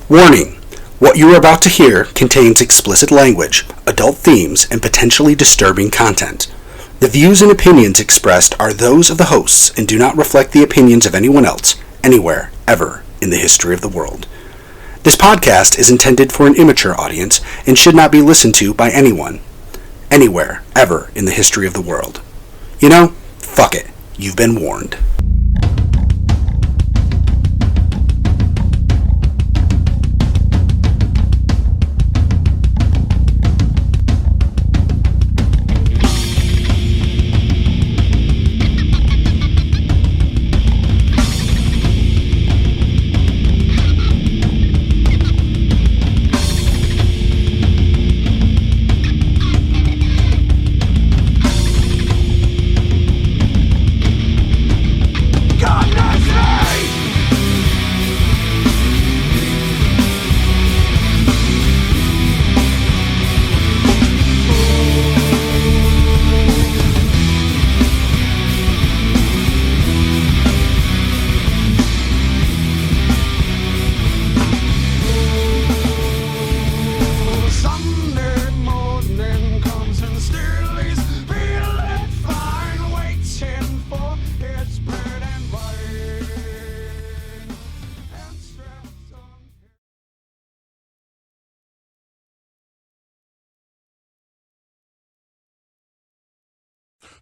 Warning! What you are about to hear contains explicit language, adult themes, and potentially disturbing content. The views and opinions expressed are those of the hosts and do not reflect the opinions of anyone else, anywhere, ever, in the history of the world. This podcast is intended for an immature audience and should not be listened to by anyone, anywhere, ever, in the history of the world. You know, fuck it. You've been warned.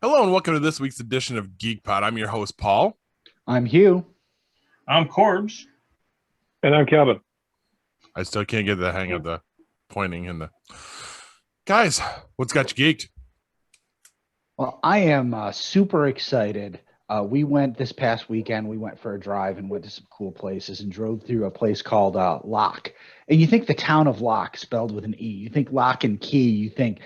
Hello and welcome to this week's edition of Geek Pod. I'm your host, Paul. I'm Hugh. I'm Corbs. And I'm Kevin. I still can't get the hang of the pointing and the... Guys, what's got you geeked? Well, I am super excited. We went this past weekend, we went for a drive and went to some cool places and drove through a place called Locke. And you think the town of Locke spelled with an E. You think Lock and Key. You think,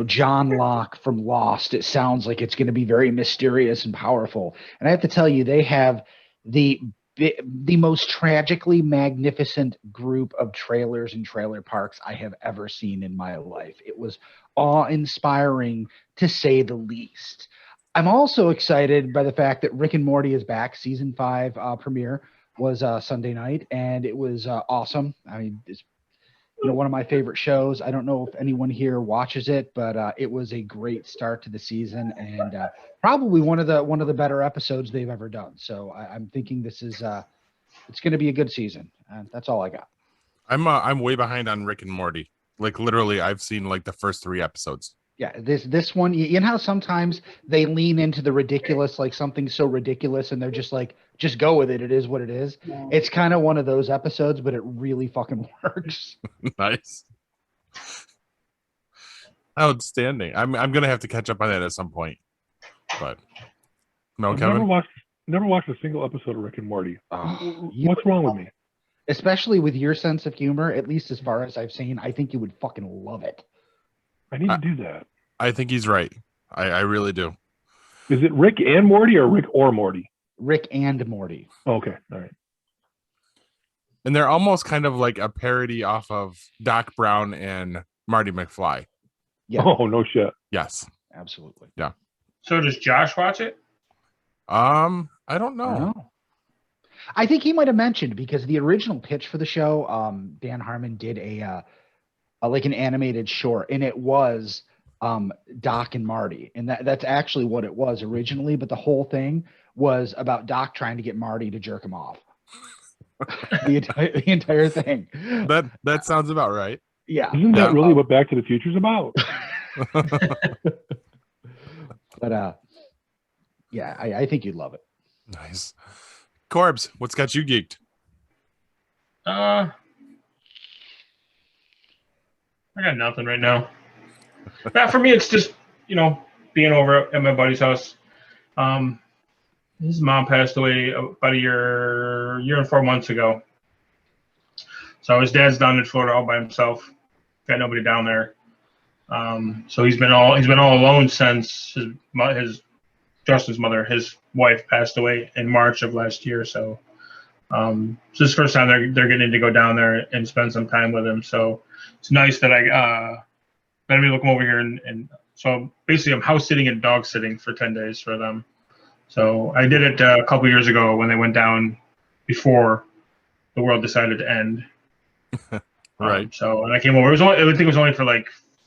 John Locke from Lost. It sounds like it's going to be very mysterious and powerful. And I have to tell you, they have the most tragically magnificent group of trailers and trailer parks I have ever seen in my life. It was awe-inspiring, to say the least. I'm also excited by the fact that Rick and Morty is back. Season 5 premiere was Sunday night, and it was awesome. I mean, it's one of my favorite shows. I don't know if anyone here watches it, but it was a great start to the season, and probably one of the better episodes they've ever done. So I'm thinking this is it's going to be a good season. And that's all I got. I'm way behind on Rick and Morty. Like literally, I've seen like the first 3 episodes. Yeah, this one, you know how sometimes they lean into the ridiculous, like something so ridiculous, and they're just like, just go with it. It is what it is. Yeah. It's kind of one of those episodes, but it really fucking works. Nice. Outstanding. I'm gonna have to catch up on that at some point. But no, I've Kevin. Never watched a single episode of Rick and Morty. What's wrong with me? Especially with your sense of humor, at least as far as I've seen, I think you would fucking love it. I need to do that. I think he's right. I really do. Is it Rick and Morty or Rick or Morty? Rick and Morty. Oh, okay. All right. And they're almost kind of like a parody off of Doc Brown and Marty McFly. Yeah. Oh, no shit. Yes. Absolutely. Yeah. So does Josh watch it? I don't know. I think he might have mentioned, because the original pitch for the show, Dan Harmon did like an animated short, and it was Doc and Marty, and that's actually what it was originally, but the whole thing was about Doc trying to get Marty to jerk him off. the entire thing. That sounds about right. Yeah. Isn't that really what Back to the Future's about? But yeah, I think you'd love it. Nice. Corbs, what's got you geeked? I got nothing right now. For me, it's just, being over at my buddy's house. His mom passed away about a year and 4 months ago. So his dad's down in Florida all by himself. Got nobody down there. So he's been all alone since his Justin's mother, his wife, passed away in March of last year. So this is the first time they're getting to go down there and spend some time with him. So it's nice that I'm able to come over here and so basically I'm house sitting and dog sitting for 10 days for them. So I did it a couple years ago when they went down before the world decided to end. Right. So, and I came over. It was only, I think it was only for like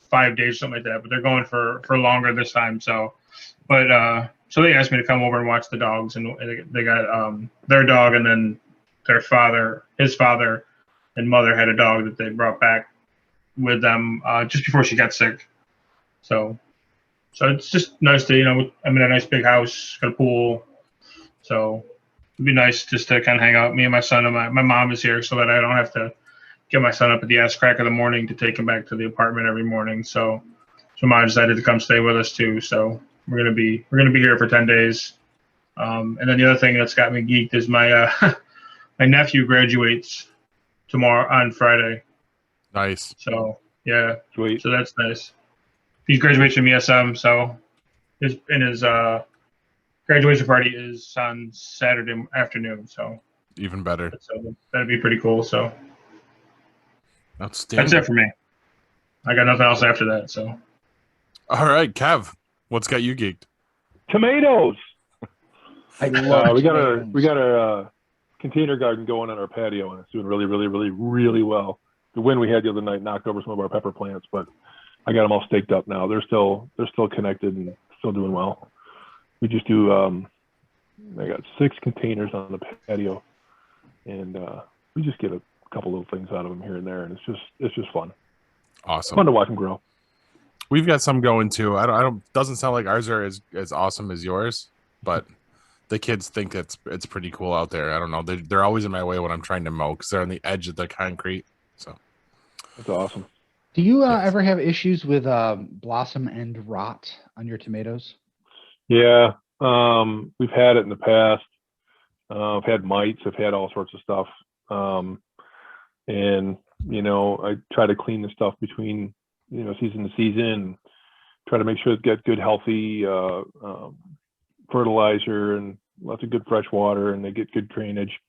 5 days, or something like that. But they're going for longer this time. So, but so they asked me to come over and watch the dogs, and they got their dog, and then his father, and mother had a dog that they brought back with them just before she got sick. So it's just nice to, I'm in a nice big house, got a pool. So it'd be nice just to kind of hang out. Me and my son, and my mom is here, so that I don't have to get my son up at the ass crack of the morning to take him back to the apartment every morning. So mom decided to come stay with us too. So we're gonna be here for 10 days. And then the other thing that's got me geeked is my my nephew graduates tomorrow on Friday. Nice. So yeah, Sweet. so that's nice. He's graduating from ESM, so his graduation party is on Saturday afternoon. So Even better. that'd be pretty cool. So Outstanding. that's it for me. I got nothing else after that. So All right, Kev, what's got you geeked? Tomatoes. I love we tomatoes. got our container garden going on our patio, and it's doing really, really, really, really well. The wind we had the other night knocked over some of our pepper plants, but I got them all staked up now. They're still connected and still doing well. We just do. I got 6 containers on the patio, and we just get a couple little things out of them here and there, and it's just fun. Awesome. Fun to watch them grow. We've got some going too. I don't. Doesn't sound like ours are as awesome as yours, but the kids think it's pretty cool out there. I don't know. They're always in my way when I'm trying to mow because they're on the edge of the concrete. So That's awesome. Do you Yes. ever have issues with blossom end rot on your tomatoes? Yeah, we've had it in the past. I've had mites. I've had all sorts of stuff. And I try to clean the stuff between season to season. Try to make sure it's got good, healthy fertilizer and lots of good fresh water, and they get good drainage.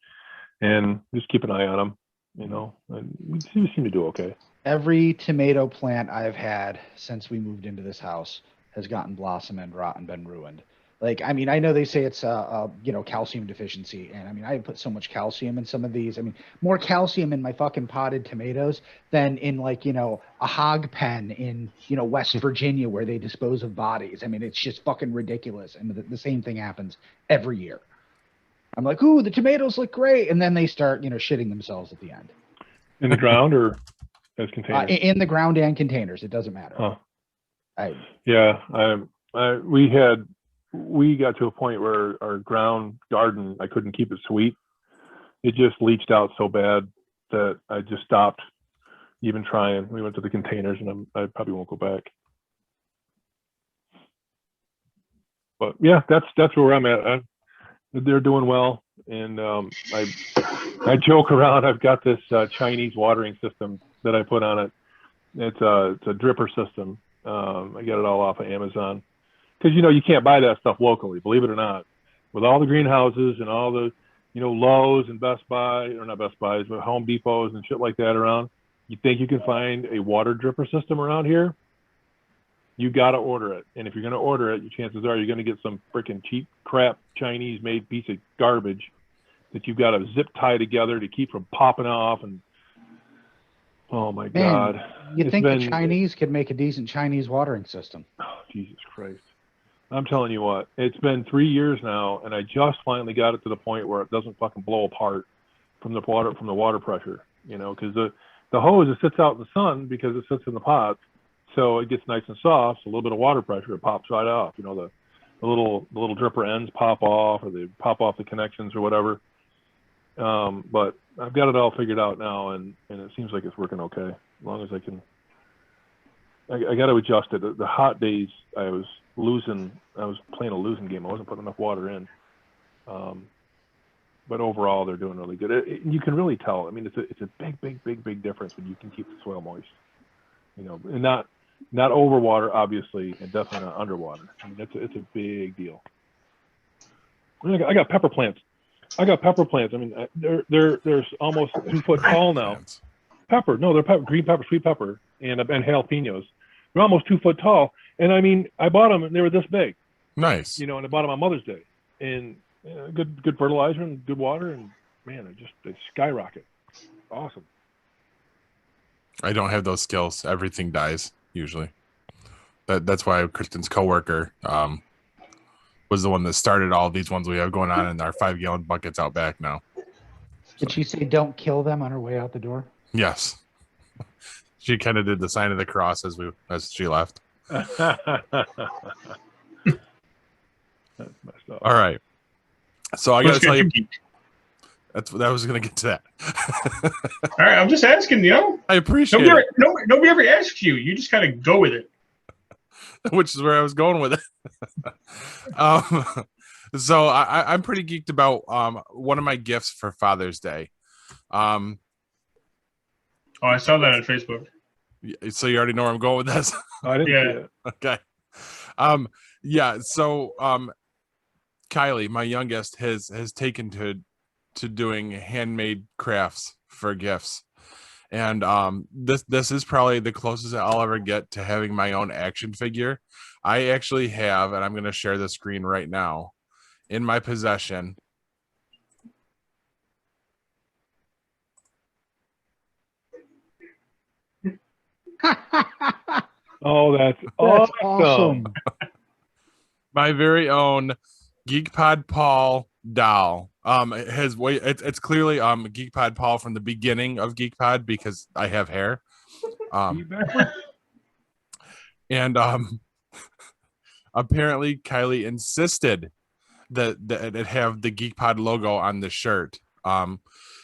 And just keep an eye on them. And we seem to do okay. Every tomato plant I've had since we moved into this house has gotten blossom end rot and been ruined. Like, I mean, I know they say it's calcium deficiency, and I mean, I put so much calcium in some of these. I mean, more calcium in my fucking potted tomatoes than in a hog pen in West Virginia where they dispose of bodies. I mean, it's just fucking ridiculous, and the same thing happens every year. I'm like, ooh, the tomatoes look great, and then they start shitting themselves at the end. In the ground or as containers? In the ground and containers, it doesn't matter. Huh. We got to a point where our ground garden, I couldn't keep it sweet. It just leached out so bad that I just stopped even trying. We went to the containers, and I probably won't go back. But yeah, that's where I'm at. They're doing well, and I joke around. I've got this Chinese watering system that I put on it. It's a dripper system. I get it all off of Amazon. Because you can't buy that stuff locally, believe it or not. With all the greenhouses and all the Lowe's and Best Buy, or not Best Buys, but Home Depots and shit like that around, you think you can find a water dripper system around here? You got to order it. And if you're going to order it, your chances are you're going to get some freaking cheap crap Chinese made piece of garbage that you've got to zip tie together to keep from popping off. And oh my God. You'd think the Chinese could make a decent Chinese watering system. Oh, Jesus Christ. I'm telling you what, it's been 3 years now, and I just finally got it to the point where it doesn't fucking blow apart from the water pressure, because the hose, it sits out in the sun because it sits in the pots, so it gets nice and soft. So a little bit of water pressure, it pops right off. The little dripper ends pop off, or they pop off the connections or whatever. But I've got it all figured out now, and it seems like it's working okay, as long as I can. I got to adjust it. The hot days, I was playing a losing game. I wasn't putting enough water in. But overall, they're doing really good. You can really tell. I mean, it's a big difference when you can keep the soil moist. And not overwater, obviously, and definitely not underwater. I mean, it's a big deal. I got pepper plants. I mean, they're almost 2 foot tall now. Pepper, no, they're green pepper, sweet pepper, and jalapenos. They're almost 2 foot tall. And I mean, I bought them and they were this big. Nice. And I bought them on Mother's Day. And good fertilizer and good water, and man, they skyrocket. Awesome. I don't have those skills. Everything dies usually. That's why Kristen's coworker was the one that started all these ones we have going on in our 5-gallon buckets out back now. Did she say don't kill them on her way out the door? Yes. She kind of did the sign of the cross as she left. That's messed up. All right. So I got to Let's tell get you, you geeked. I was going to get to that. All right, I'm just asking, I appreciate Nobody, it, nobody ever asks you. You just kind of go with it. which is where I was going with it. So I'm pretty geeked about one of my gifts for Father's Day. Oh, I saw that on Facebook. So you already know where I'm going with this. I didn't Yeah. see it. Okay. Yeah. So Kylie, my youngest, has taken to doing handmade crafts for gifts, and this is probably the closest I'll ever get to having my own action figure. I actually have, and I'm going to share the screen right now, in my possession. Oh, that's That's awesome. awesome. My very own GeekPod Paul doll. It's clearly GeekPod Paul from the beginning of GeekPod because I have hair. And apparently Kylie insisted that it have the GeekPod logo on the shirt.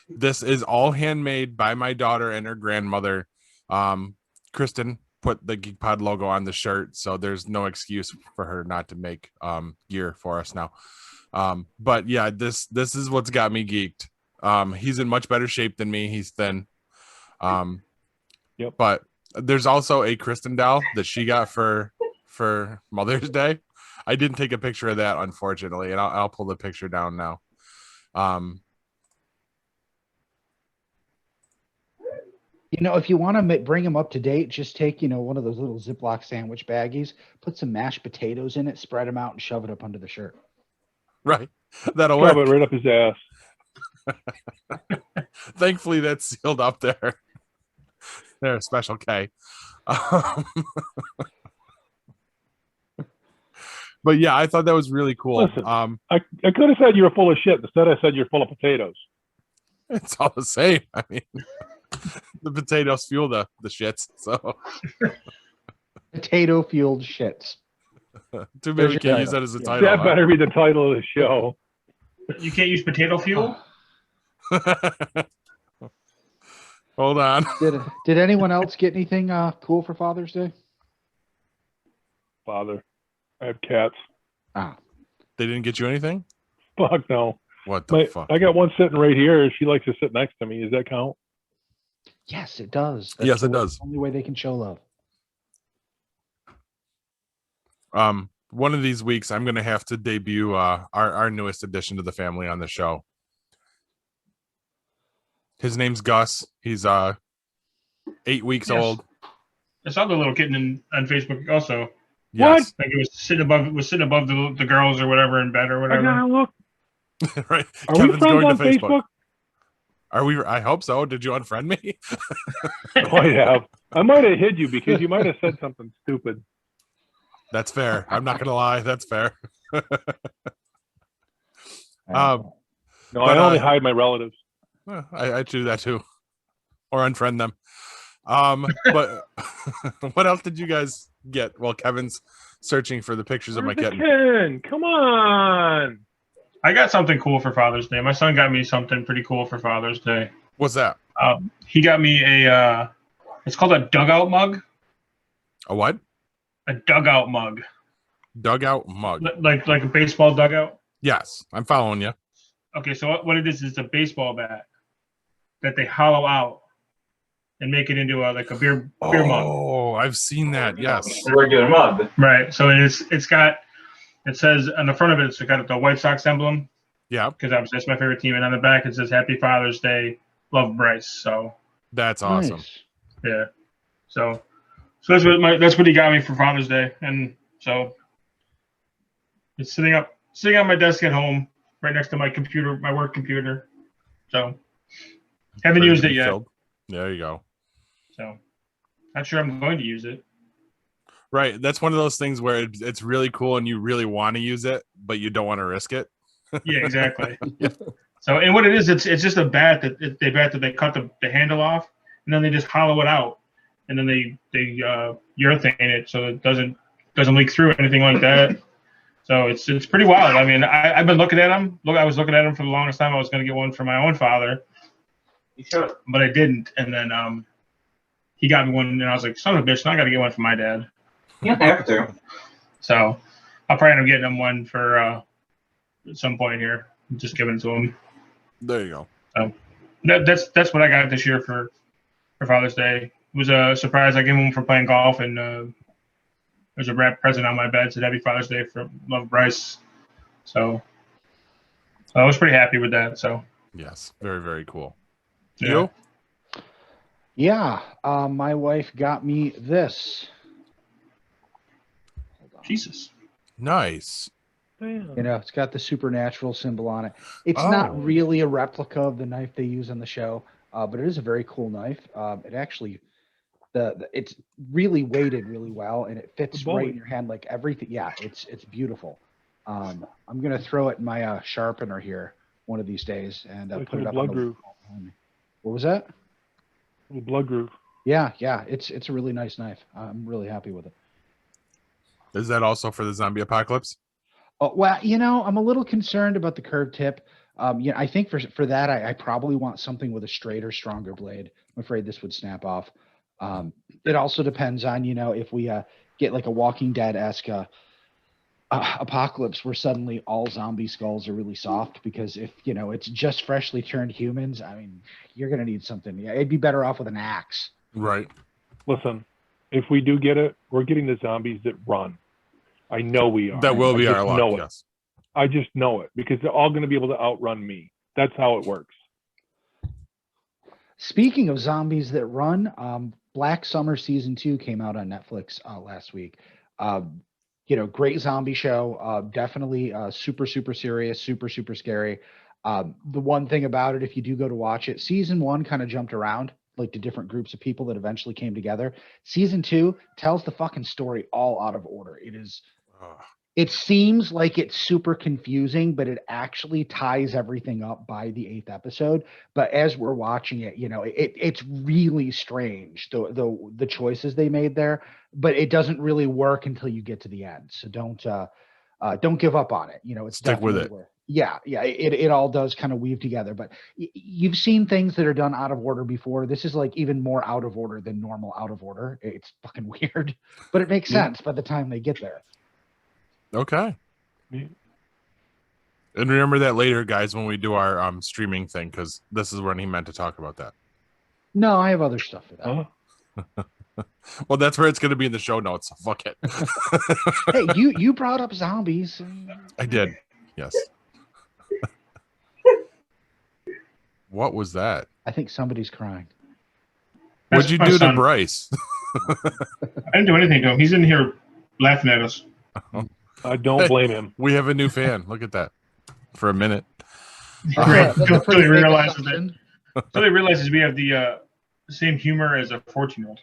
This is all handmade by my daughter and her grandmother. Kristen put the GeekPod logo on the shirt, so there's no excuse for her not to make gear for us now. But yeah, this is what's got me geeked. He's in much better shape than me. He's thin. Yep. But there's also a Kristen doll that she got for Mother's Day. I didn't take a picture of that, unfortunately, and I'll pull the picture down now. If you want to bring them up to date, just take, one of those little Ziploc sandwich baggies, put some mashed potatoes in it, spread them out, and shove it up under the shirt. Right. That'll Shove work. it right up his ass. Thankfully, that's sealed up there. There, Special K. But yeah, I thought that was really cool. Listen. I could have said you were full of shit. Instead, I said you're full of potatoes. It's all the same. I mean, the potatoes fuel the shits. So Potato fueled shits. too bad we There's can't your use that title. as a Yeah. title. That better be the title of the show. You can't use potato fuel? Hold on. Did anyone else get anything cool for Father's Day? Father, I have cats. Ah, They didn't get you anything? Fuck no. What the fuck? I got one sitting right here. She likes to sit next to me. Does that count? yes, it does. Yes, it the does. only way they can show love. One of these weeks I'm gonna have to debut our newest addition to the family on the show. His name's Gus. He's 8 weeks Yes. old. I saw the little kitten on Facebook also. Yes. Like it was sitting above the girls or whatever in bed or I whatever. gotta look. Right. Are we friends on Facebook? Are we? I hope so. Did you unfriend me? I have. I might have hid you because you might have said something stupid. That's fair. I'm not gonna lie. That's fair. No, But, I only hide my relatives. I do that too, or unfriend them. But what else did you guys get? Well, Kevin's searching for the pictures of my Where's the kitten. kitten? Come on. I got something cool for Father's Day. My son got me something pretty cool for Father's Day. What's that? He got me it's called a dugout mug. A what? A dugout mug. Dugout mug. Like a baseball dugout. Yes, I'm following you. Okay, so what it is a baseball bat that they hollow out and make it into a beer mug. Oh, I've seen that. Yes. Regular mug. Right. So it says on the front of it, it's got the White Sox emblem Yeah, because obviously that's my favorite team, and on the back it says Happy Father's Day, love Bryce. So that's awesome. Nice. yeah. So that's what he got me for Father's Day, and so it's sitting on my desk at home, right next to my computer, my work computer. So haven't Ready used to it be yet. filled. There you go. So, not sure I'm going to use it. Right. That's one of those things where it's really cool and you really want to use it, but you don't want to risk it. Yeah, exactly. So, and what it is, it's just a bat that they cut the handle off, and then they just hollow it out, and then they urethane it so it doesn't leak through or anything like that. So it's pretty wild. I mean, I've been looking at them. I was looking at them for the longest time. I was going to get one for my own father, but I didn't. And then he got me one, and I was like, son of a bitch, now I got to get one for my dad. You don't have to. So I'll probably end up getting him one for at some point here. Just giving it to him. There you go. So that's what I got this year for Father's Day. It was a surprise. I gave him for playing golf, and there's a wrapped present on my bed. Said Happy Father's Day from Love Bryce. So I was pretty happy with that. So Yes. Very, very cool. yeah. You? Yeah, my wife got me this. Hold on. Jesus. Nice. You know, it's got the supernatural symbol on it. It's Oh. not really a replica of the knife they use on the show, but it is a very cool knife. It actually, it's really weighted really well, and it fits The right in Bowie. your hand like everything. Yeah, it's beautiful. I'm gonna throw it in my sharpener here one of these days and Like put a it up blood on the groove. wall behind me. What was that? Little blood groove. Yeah, it's a really nice knife. I'm really happy with it. Is that also for the zombie apocalypse? Oh, well, you know, I'm a little concerned about the curved tip. Yeah, I think for that, I probably want something with a straighter, stronger blade. I'm afraid this would snap off. It also depends on, you know, if we get like a Walking Dead-esque apocalypse where suddenly all zombie skulls are really soft, because if, you know, it's just freshly turned humans, I mean, you're going to need something. Yeah, it'd be better off with an axe. Right. Listen, if we do get it, we're getting the zombies that run. I know we are. That will be I our just luck. know it. Yes. I just know it because they're all going to be able to outrun me. That's how it works. Speaking of zombies that run, Black Summer season 2 came out on Netflix last week. You know, great zombie show. Definitely super, super serious, super, super scary. The one thing about it, if you do go to watch it, season 1 kind of jumped around like to different groups of people that eventually came together. Season 2 tells the fucking story all out of order. Ugh. It seems like it's super confusing, but it actually ties everything up by the 8th episode. But as we're watching it, you know, it's really strange, the choices they made there. But it doesn't really work until you get to the end. So don't give up on it. You know, it's Stick with definitely it. worth. Yeah, it all does kind of weave together. But you've seen things that are done out of order before. This is like even more out of order than normal out of order. It's fucking weird, but it makes Yeah. sense by the time they get there. Okay. Yeah. And remember that later, guys, when we do our streaming thing, because this is when he meant to talk about that. No, I have other stuff for that. Huh? Well, that's where it's going to be in the show notes. So fuck it. Hey, you brought up zombies. I did. Yes. What was that? I think somebody's crying. What'd you my do to son. Bryce? I didn't do anything to him. He's in here laughing at us. I don't blame him. We have a new fan. Look at that. For a minute. That's a Until pretty he big realizes assumption. he realizes we have the same humor as a 14-year-old.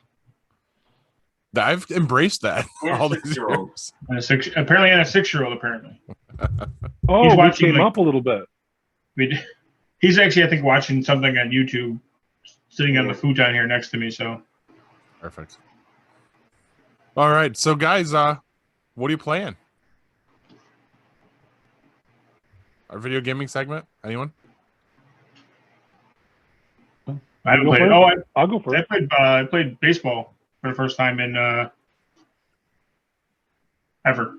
I've embraced that Yeah, all these 6-year-old. years. And a 6-year-old apparently. Oh, He's we watching, came like- up a little bit. He's actually, I think, watching something on YouTube, sitting on the futon here next to me. So Perfect. All right. So, guys, what are you playing? Our video gaming segment? Anyone? I haven't You go played. first? Oh, I'll go first. I played baseball for the first time in ever.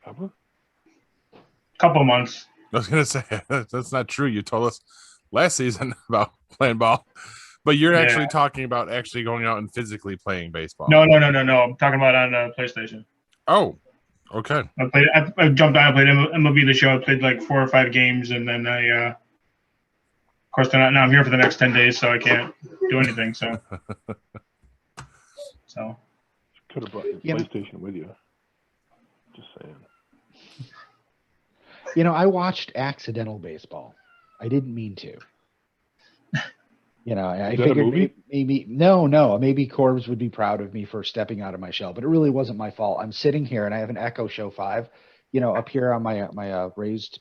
Ever? Couple months. I was going to say, that's not true. You told us last season about playing ball, but you're Yeah. actually talking about actually going out and physically playing baseball. No. I'm talking about on PlayStation. Oh, okay. I jumped on. I played MLB The Show. I played like 4 or 5 games, and then of course, now I'm here for the next 10 days, so I can't do anything. So Could have brought your You know- PlayStation with you. Just saying. You know, I watched accidental baseball. I didn't mean to. You know, I Is that a figured movie? maybe maybe Corbs would be proud of me for stepping out of my shell, but it really wasn't my fault. I'm sitting here and I have an Echo Show 5, you know, up here on my raised.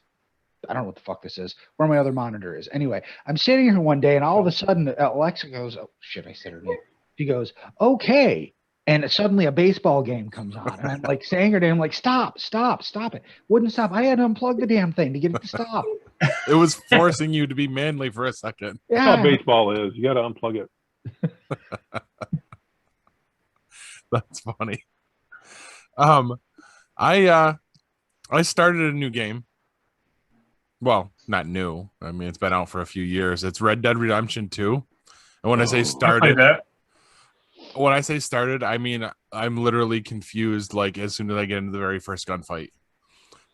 I don't know what the fuck this is. Where my other monitor is. Anyway, I'm sitting here one day and all of a sudden Alexa goes, "Oh shit!" I said her name. She goes, "Okay." And suddenly a baseball game comes on, and I'm like saying her name, I'm like, "Stop, stop, stop it!" Wouldn't stop. I had to unplug the damn thing to get it to stop. It was forcing you to be manly for a second. That's how Yeah, baseball is. You got to unplug it. That's funny. I started a new game. Well, not new. I mean, it's been out for a few years. It's Red Dead Redemption 2. And when I say I started, played that. when I say started, I mean I'm literally confused like as soon as I get into the very first gunfight.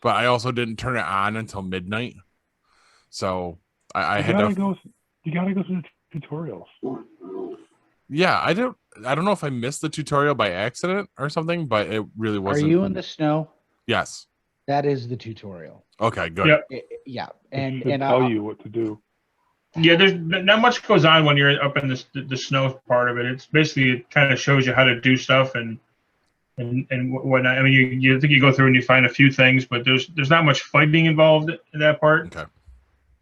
But I also didn't turn it on until midnight. So I had to You gotta go through the tutorials. Yeah, I don't know if I missed the tutorial by accident or something, but it really are wasn't. you in the snow? Yes. That is the tutorial. Okay, good. Yep. Yeah, And and tell you what to do. Yeah, there's not much goes on when you're up in the snow part of it. It's basically it kind of shows you how to do stuff and whatnot. I mean, you think you go through and you find a few things, but there's not much fighting involved in that part. Okay.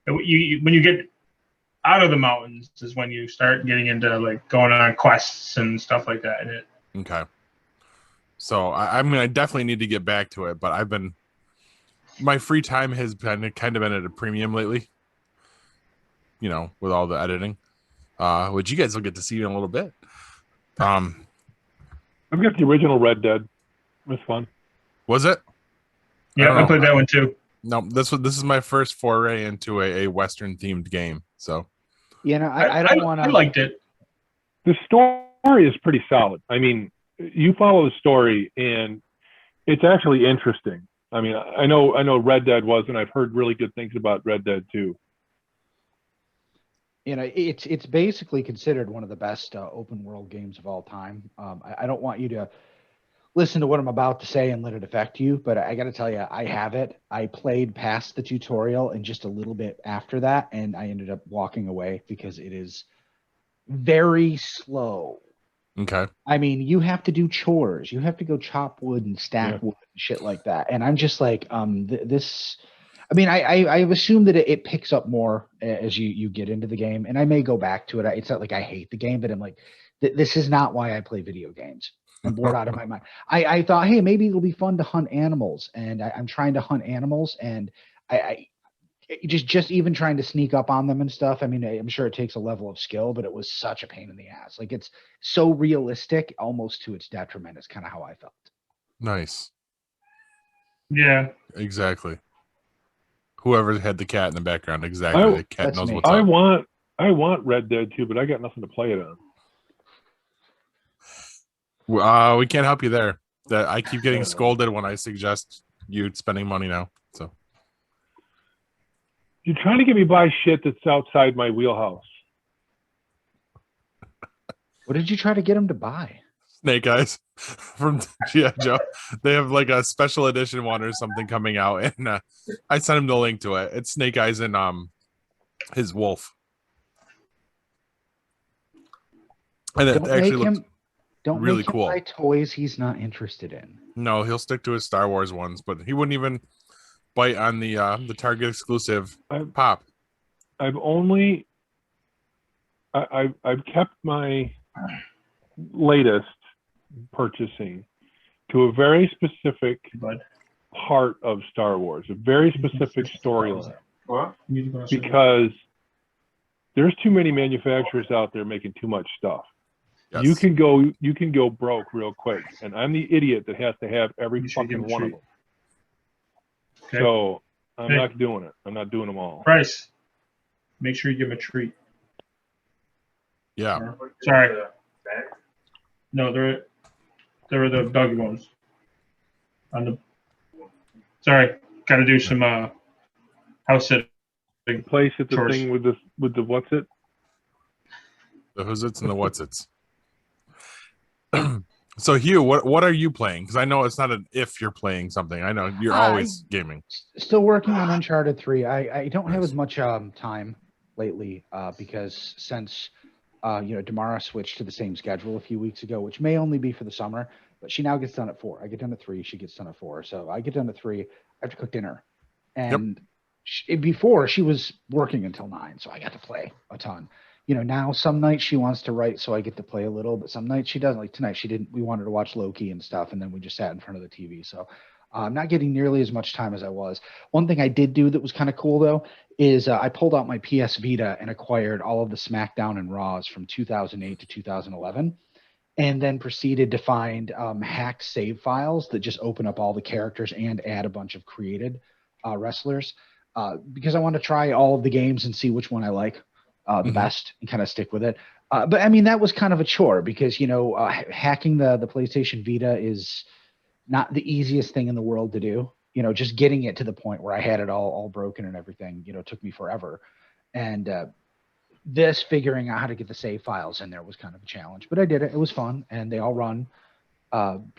When you get out of the mountains is when you start getting into like going on quests and stuff like that. Okay. So I mean, I definitely need to get back to it, but my free time has been kind of been at a premium lately. You know, with all the editing, which you guys will get to see in a little bit. I've got the original Red Dead. It was fun. Was it? Yeah, I played that one too. No, this is my first foray into a Western themed game. So, you know, I don't want to. I liked it. The story is pretty solid. I mean, you follow the story, and it's actually interesting. I mean, I know Red Dead was, and I've heard really good things about Red Dead too. You know, it's basically considered one of the best open world games of all time. I don't want you to listen to what I'm about to say and let it affect you, but I got to tell you, I have it. I played past the tutorial and just a little bit after that, and I ended up walking away because it is very slow. okay. I mean, you have to do chores. You have to go chop wood and stack wood and shit like that. And I'm just like, this. I mean, I assume that it picks up more as you get into the game, and I may go back to it. It's not like I hate the game, but I'm like, this is not why I play video games. I'm bored out of my mind. I thought, hey, maybe it'll be fun to hunt animals, and I'm trying to hunt animals, and I just even trying to sneak up on them and stuff. I mean, I'm sure it takes a level of skill, but it was such a pain in the ass. Like, it's so realistic, almost to its detriment. Is kind of how I felt. Nice. Yeah. Exactly. Whoever had the cat in the background, exactly. The cat that's knows me. what's up. I want Red Dead too, but I got nothing to play it on. We can't help you there. That I keep getting scolded when I suggest you spending money now. So You're trying to get me buy shit that's outside my wheelhouse. What did you try to get him to buy? Snake Eyes from G.I. Joe. They have like a special edition one or something coming out, and I sent him the link to it. It's Snake Eyes and his wolf, and it actually looks really make him cool. buy toys he's not interested in. No, he'll stick to his Star Wars ones, but he wouldn't even bite on the Target exclusive pop. I've kept my latest purchasing to a very specific part of Star Wars, a very specific storyline, because there's too many manufacturers out there making too much stuff. Yes. You can go broke real quick, and I'm the idiot that has to have every fucking one of them. Okay. So I'm not doing it. I'm not doing them all. Bryce, make sure you give him a treat. Yeah. Sorry. No, they're the doggy ones. Sorry, got to do some house sitting. Place at the Chores. thing with the what's it? The who's it's and the what's it's. So Hugh, what are you playing? Because I know it's not an if you're playing something. I know you're always gaming. Still working on Uncharted 3. I don't have as much time lately because since Damara switched to the same schedule a few weeks ago, which may only be for the summer, but she now gets done at 4. I get done at 3. She gets done at 4. So I get done at 3. I have to cook dinner, Yep. and before she was working until 9, so I got to play a ton. Now some nights she wants to write, so I get to play a little, but some nights she doesn't. Like tonight, she didn't. We wanted to watch Loki and stuff, and then we just sat in front of the TV. So I'm not getting nearly as much time as I was. One thing I did do that was kind of cool though is I pulled out my PS Vita and acquired all of the SmackDown and Raws from 2008 to 2011, and then proceeded to find hacked save files that just open up all the characters and add a bunch of created wrestlers because I want to try all of the games and see which one I like the best and kind of stick with it. But I mean, that was kind of a chore because, hacking the PlayStation Vita is not the easiest thing in the world to do. Just getting it to the point where I had it all broken and everything, took me forever. And this figuring out how to get the save files in there was kind of a challenge, but I did it. It was fun, and they all run.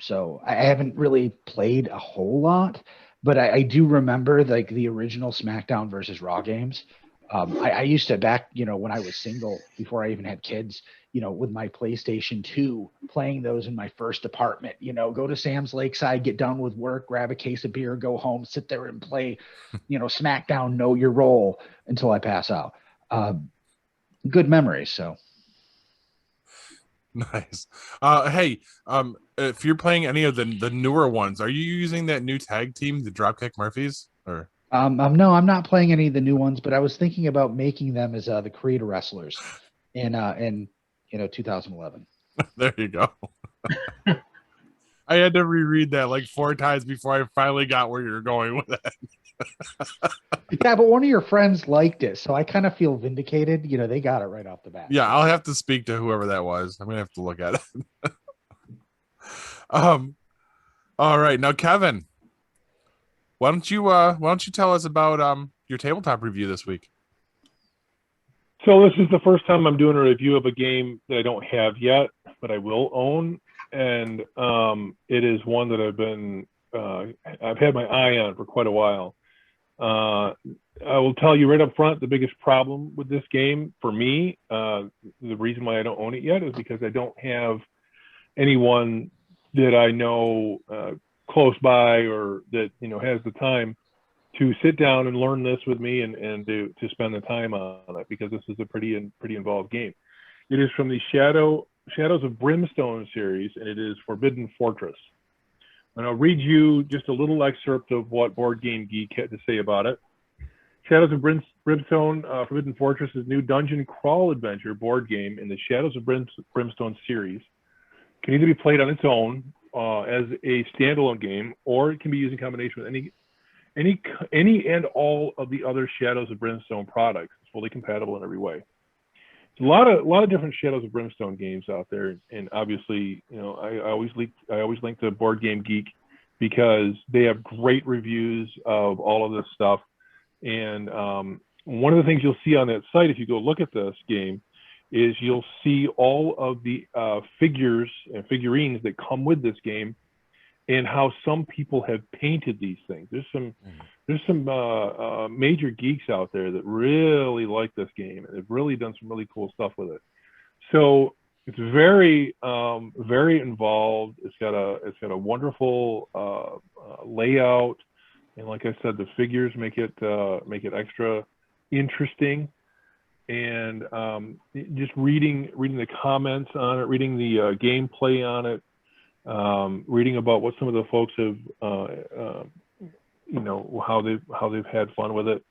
So I haven't really played a whole lot, but I do remember like the original SmackDown versus Raw games. I used to back, when I was single before I even had kids, with my PlayStation 2, playing those in my first apartment, go to Sam's Lakeside, get done with work, grab a case of beer, go home, sit there and play, SmackDown, know your role until I pass out. Good memories. So. Nice. Hey, if you're playing any of the newer ones, are you using that new tag team, the Dropkick Murphys, or? No, I'm not playing any of the new ones, but I was thinking about making them as the creator wrestlers in 2011. There you go. I had to reread that like 4 times before I finally got where you're going with it. Yeah, but one of your friends liked it, so I kind of feel vindicated. They got it right off the bat. Yeah, I'll have to speak to whoever that was. I'm gonna have to look at it. All right, now Kevin, why don't you tell us about your tabletop review this week? So this is the first time I'm doing a review of a game that I don't have yet, but I will own, and it is one that I've had my eye on for quite a while. I will tell you right up front, the biggest problem with this game for me, the reason why I don't own it yet is because I don't have anyone that I know close by or that has the time to sit down and learn this with me and to spend the time on it, because this is a pretty involved game. It is from the Shadows of Brimstone series, and it is Forbidden Fortress. And I'll read you just a little excerpt of what Board Game Geek had to say about it. Shadows of Brimstone Forbidden Fortress is a new dungeon crawl adventure board game in the Shadows of Brimstone series. It can either be played on its own as a standalone game, or it can be used in combination with any and all of the other Shadows of Brimstone products. It's fully compatible in every way. There's a lot of different Shadows of Brimstone games out there, and obviously, I always link to Board Game Geek because they have great reviews of all of this stuff. And one of the things you'll see on that site, if you go look at this game, is you'll see all of the figures and figurines that come with this game, and how some people have painted these things. There's some major geeks out there that really like this game, and they've really done some really cool stuff with it. So it's very involved. It's got a wonderful layout, and like I said, the figures make it extra interesting. And just reading the comments on it, reading the gameplay on it, reading about what some of the folks have, how they've had fun with it.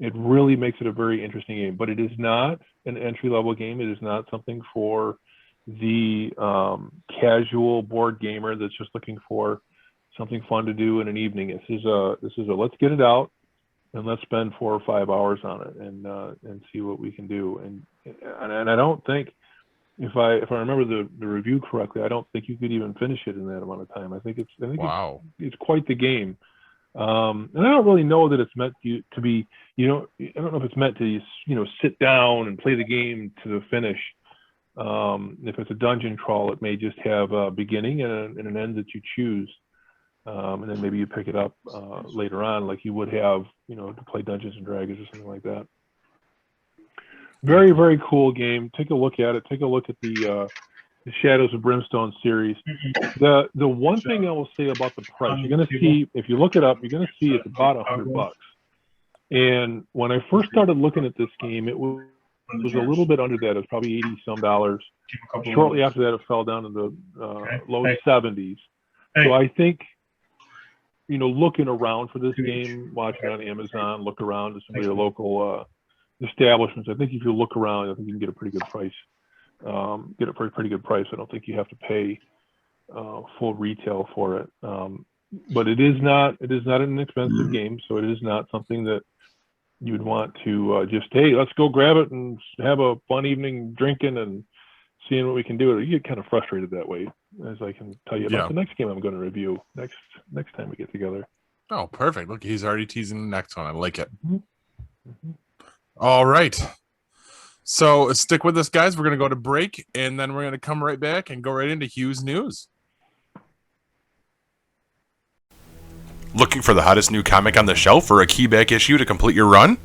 It really makes it a very interesting game. But it is not an entry-level game. It is not something for the casual board gamer that's just looking for something fun to do in an evening. This is a let's get it out and let's spend 4 or 5 hours on it and see what we can do. And I don't think, if I remember the review correctly, I don't think you could even finish it in that amount of time. I think Wow. it's quite the game. And I don't really know that it's meant to be, I don't know if it's meant to, sit down and play the game to the finish. If it's a dungeon crawl, it may just have a beginning and an end that you choose. And then maybe you pick it up later on, like you would have, to play Dungeons and Dragons or something like that. Very, very cool game. Take a look at it. Take a look at the Shadows of Brimstone series. The one thing I will say about the price, you're going to see, if you look it up, you're going to see it's about $100. And when I first started looking at this game, it was a little bit under that. It was probably $80 some. Shortly after that, it fell down to the low 70s. So I think, looking around for this game, watching on Amazon, look around at some of your local establishments. I think if you look around, I think you can get a pretty good price. Get it for a pretty good price. I don't think you have to pay full retail for it. But it is not an expensive game, so it is not something that you'd want to just, hey, let's go grab it and have a fun evening drinking and seeing what we can do. You get kind of frustrated that way, as I can tell you about the next game I'm going to review next time we get together. Oh, perfect. Look, he's already teasing the next one. I like it. Mm-hmm. All right. So stick with us, guys. We're going to go to break, and then we're going to come right back and go right into Hugh's News. Looking for the hottest new comic on the shelf or a key back issue to complete your run?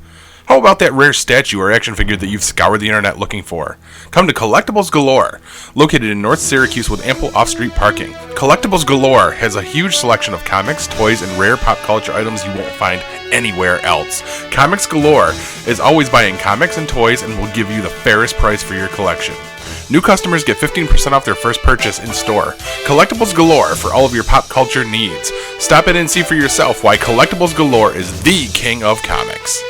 How about that rare statue or action figure that you've scoured the internet looking for? Come to Collectibles Galore, located in North Syracuse with ample off-street parking. Collectibles Galore has a huge selection of comics, toys, and rare pop culture items you won't find anywhere else. Comics Galore is always buying comics and toys and will give you the fairest price for your collection. New customers get 15% off their first purchase in store. Collectibles Galore for all of your pop culture needs. Stop in and see for yourself why Collectibles Galore is the king of comics.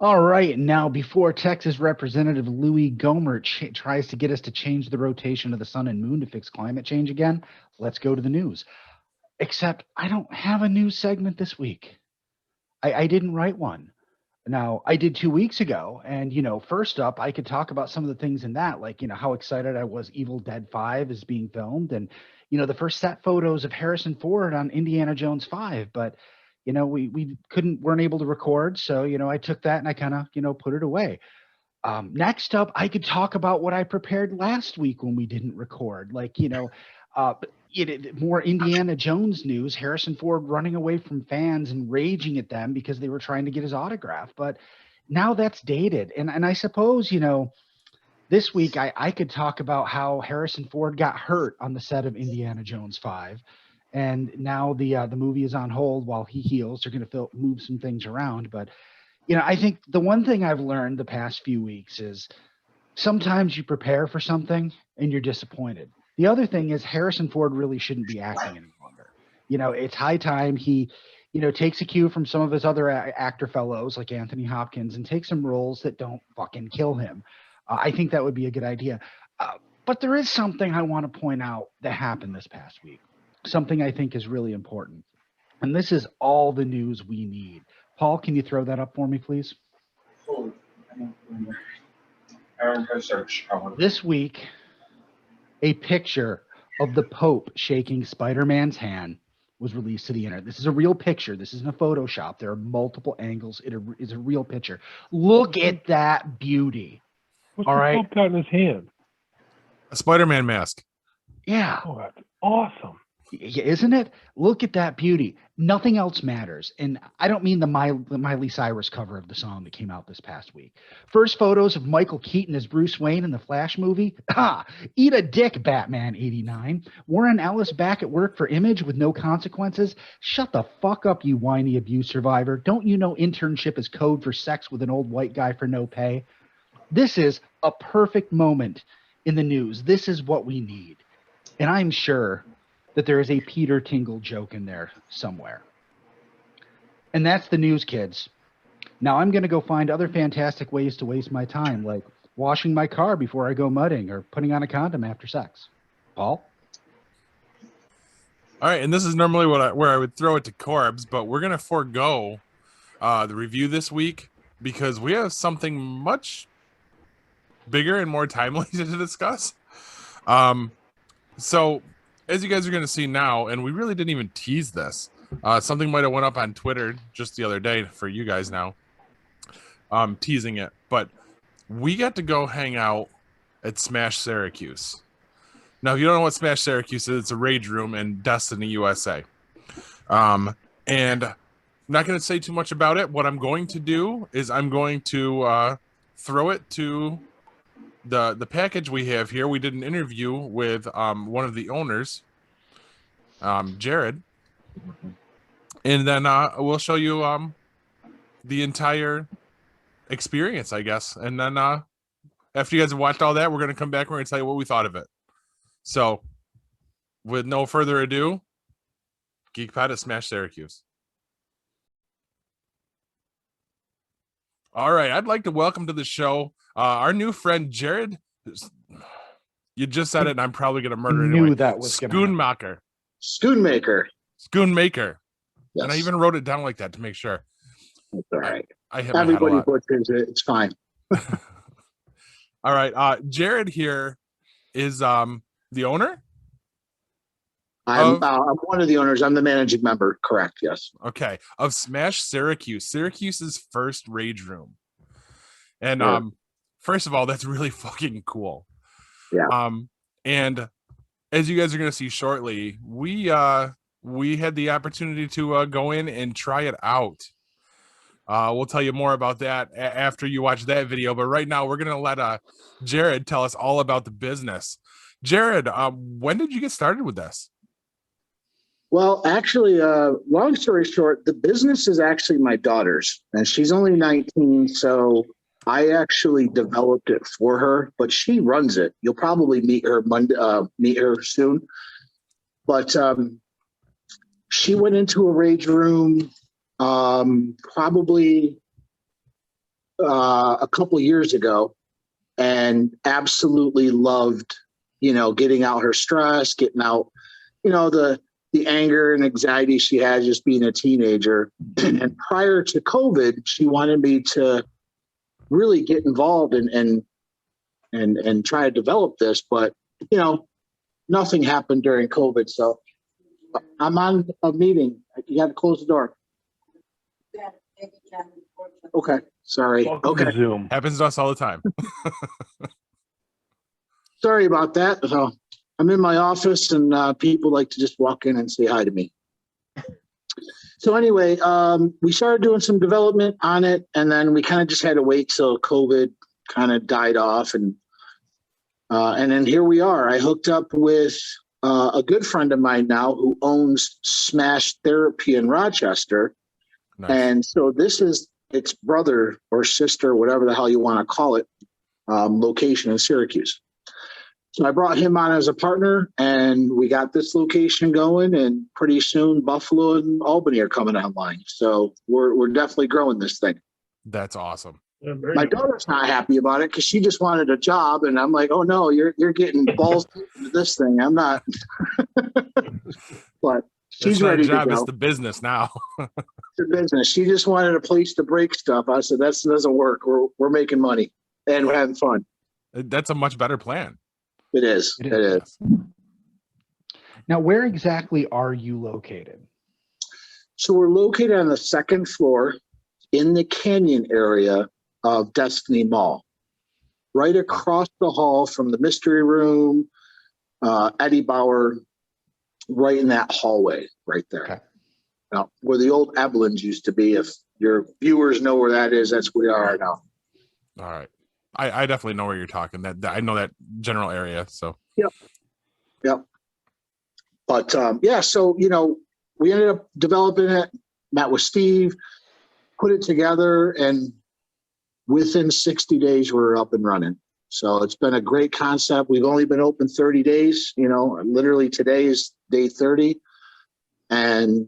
All right, now before Texas Representative Louis Gohmert tries to get us to change the rotation of the sun and moon to fix climate change again, let's go to the news. Except I don't have a news segment this week. I didn't write one. Now, I did 2 weeks ago, and, first up, I could talk about some of the things in that, like, how excited I was Evil Dead 5 is being filmed, and, the first set photos of Harrison Ford on Indiana Jones 5, but we weren't able to record. So, I took that and I kind of, put it away. Next up, I could talk about what I prepared last week when we didn't record, like, more Indiana Jones news, Harrison Ford running away from fans and raging at them because they were trying to get his autograph. But now that's dated. And I suppose, this week I could talk about how Harrison Ford got hurt on the set of Indiana Jones 5. And now the movie is on hold while he heals. They're going to move some things around. But, I think the one thing I've learned the past few weeks is sometimes you prepare for something and you're disappointed. The other thing is Harrison Ford really shouldn't be acting any longer. It's high time he, takes a cue from some of his other actor fellows like Anthony Hopkins and takes some roles that don't fucking kill him. I think that would be a good idea. But there is something I want to point out that happened this past week. Something I think is really important. And this is all the news we need. Paul, can you throw that up for me, please? This week, a picture of the Pope shaking Spider-Man's hand was released to the internet. This is a real picture. This isn't a Photoshop. There are multiple angles. It is a real picture. Look at that beauty. What's All the right. Pope got in his hand? A Spider-Man mask. Yeah. Oh, that's awesome. Yeah, isn't it? Look at that beauty. Nothing else matters. And I don't mean the Miley Cyrus cover of the song that came out this past week. First photos of Michael Keaton as Bruce Wayne in the Flash movie. Eat a dick, Batman 89. Warren Ellis back at work for Image with no consequences. Shut the fuck up, you whiny abuse survivor. Don't you know internship is code for sex with an old white guy for no pay? This is a perfect moment in the news. This is what we need. And I'm sure that there is a Peter Tingle joke in there somewhere. And that's the news, kids. Now I'm going to go find other fantastic ways to waste my time, like washing my car before I go mudding or putting on a condom after sex. Paul? All right, and this is normally where I would throw it to Corbs, but we're going to forego the review this week because we have something much bigger and more timely to discuss. So as you guys are going to see now, and we really didn't even tease this, something might have went up on Twitter just the other day for you guys now, teasing it, but we got to go hang out at Smash Syracuse. Now, if you don't know what Smash Syracuse is, it's a rage room in Destiny, USA. And I'm not going to say too much about it. What I'm going to do is I'm going to throw it to the package we have here. We did an interview with one of the owners, Jared, and then we'll show you the entire experience, I guess. And then after you guys have watched all that, we're going to come back and we're going to tell you what we thought of it. So with no further ado, GeekPod at Smash Syracuse. All right, I'd like to welcome to the show our new friend Jared. You just said it, and I'm probably going to murder it. Knew Anyway. that was going to happen. Schoonmaker. Schoonmaker. Yes. And I even wrote it down like that to make sure. That's all right. I have my head a Everybody lot. butchers it. It's fine. All right, Jared here is the owner. I'm one of the owners. I'm the managing member. Correct. Yes. Okay, of Smash Syracuse, Syracuse's first rage room. And Yeah. First of all, that's really fucking cool. Yeah. And as you guys are going to see shortly, we had the opportunity to go in and try it out. We'll tell you more about that after you watch that video. But right now, we're going to let Jared tell us all about the business. Jared, when did you get started with this? Well, actually, long story short, the business is actually my daughter's, and she's only 19. So I actually developed it for her, but she runs it. You'll probably meet her soon. But she went into a rage room probably a couple years ago, and absolutely loved, getting out her stress, getting out, the anger and anxiety she had just being a teenager. And prior to COVID, she wanted me to really get involved and try to develop this, but nothing happened during COVID. So I'm on a meeting. You got to close the door. Okay, sorry. Welcome Okay, to Zoom. Happens to us all the time. sorry about that. So I'm in my office, and people like to just walk in and say hi to me. So anyway, we started doing some development on it, and then we kind of just had to wait till COVID kind of died off, and then here we are. I hooked up with a good friend of mine now who owns Smash Therapy in Rochester, Nice. and so this is its brother or sister, whatever the hell you want to call it, location in Syracuse. So I brought him on as a partner, and we got this location going, and pretty soon Buffalo and Albany are coming online. So we're definitely growing this thing. That's awesome. Yeah, very My good. daughter's not happy about it because she just wanted a job, and I'm like, oh no, you're getting balls into this thing. I'm not. But she's It's not a ready to job, go. it's the business now. It's a business. She just wanted a place to break stuff. I said, that doesn't work. We're making money and we're having fun. That's a much better plan. It is. It It is. Now, where exactly are you located? So we're located on the second floor in the canyon area of Destiny Mall, right across the hall from the mystery room, Eddie Bauer, right in that hallway right there. Okay. Now, where the old Evelyn's used to be, if your viewers know where that is, that's where we are now. All right. I definitely know where you're talking. That I know that general area. So Yep. But yeah, so we ended up developing it, met with Steve, put it together, and within 60 days we're up and running. So it's been a great concept. We've only been open 30 days, literally today is day 30. And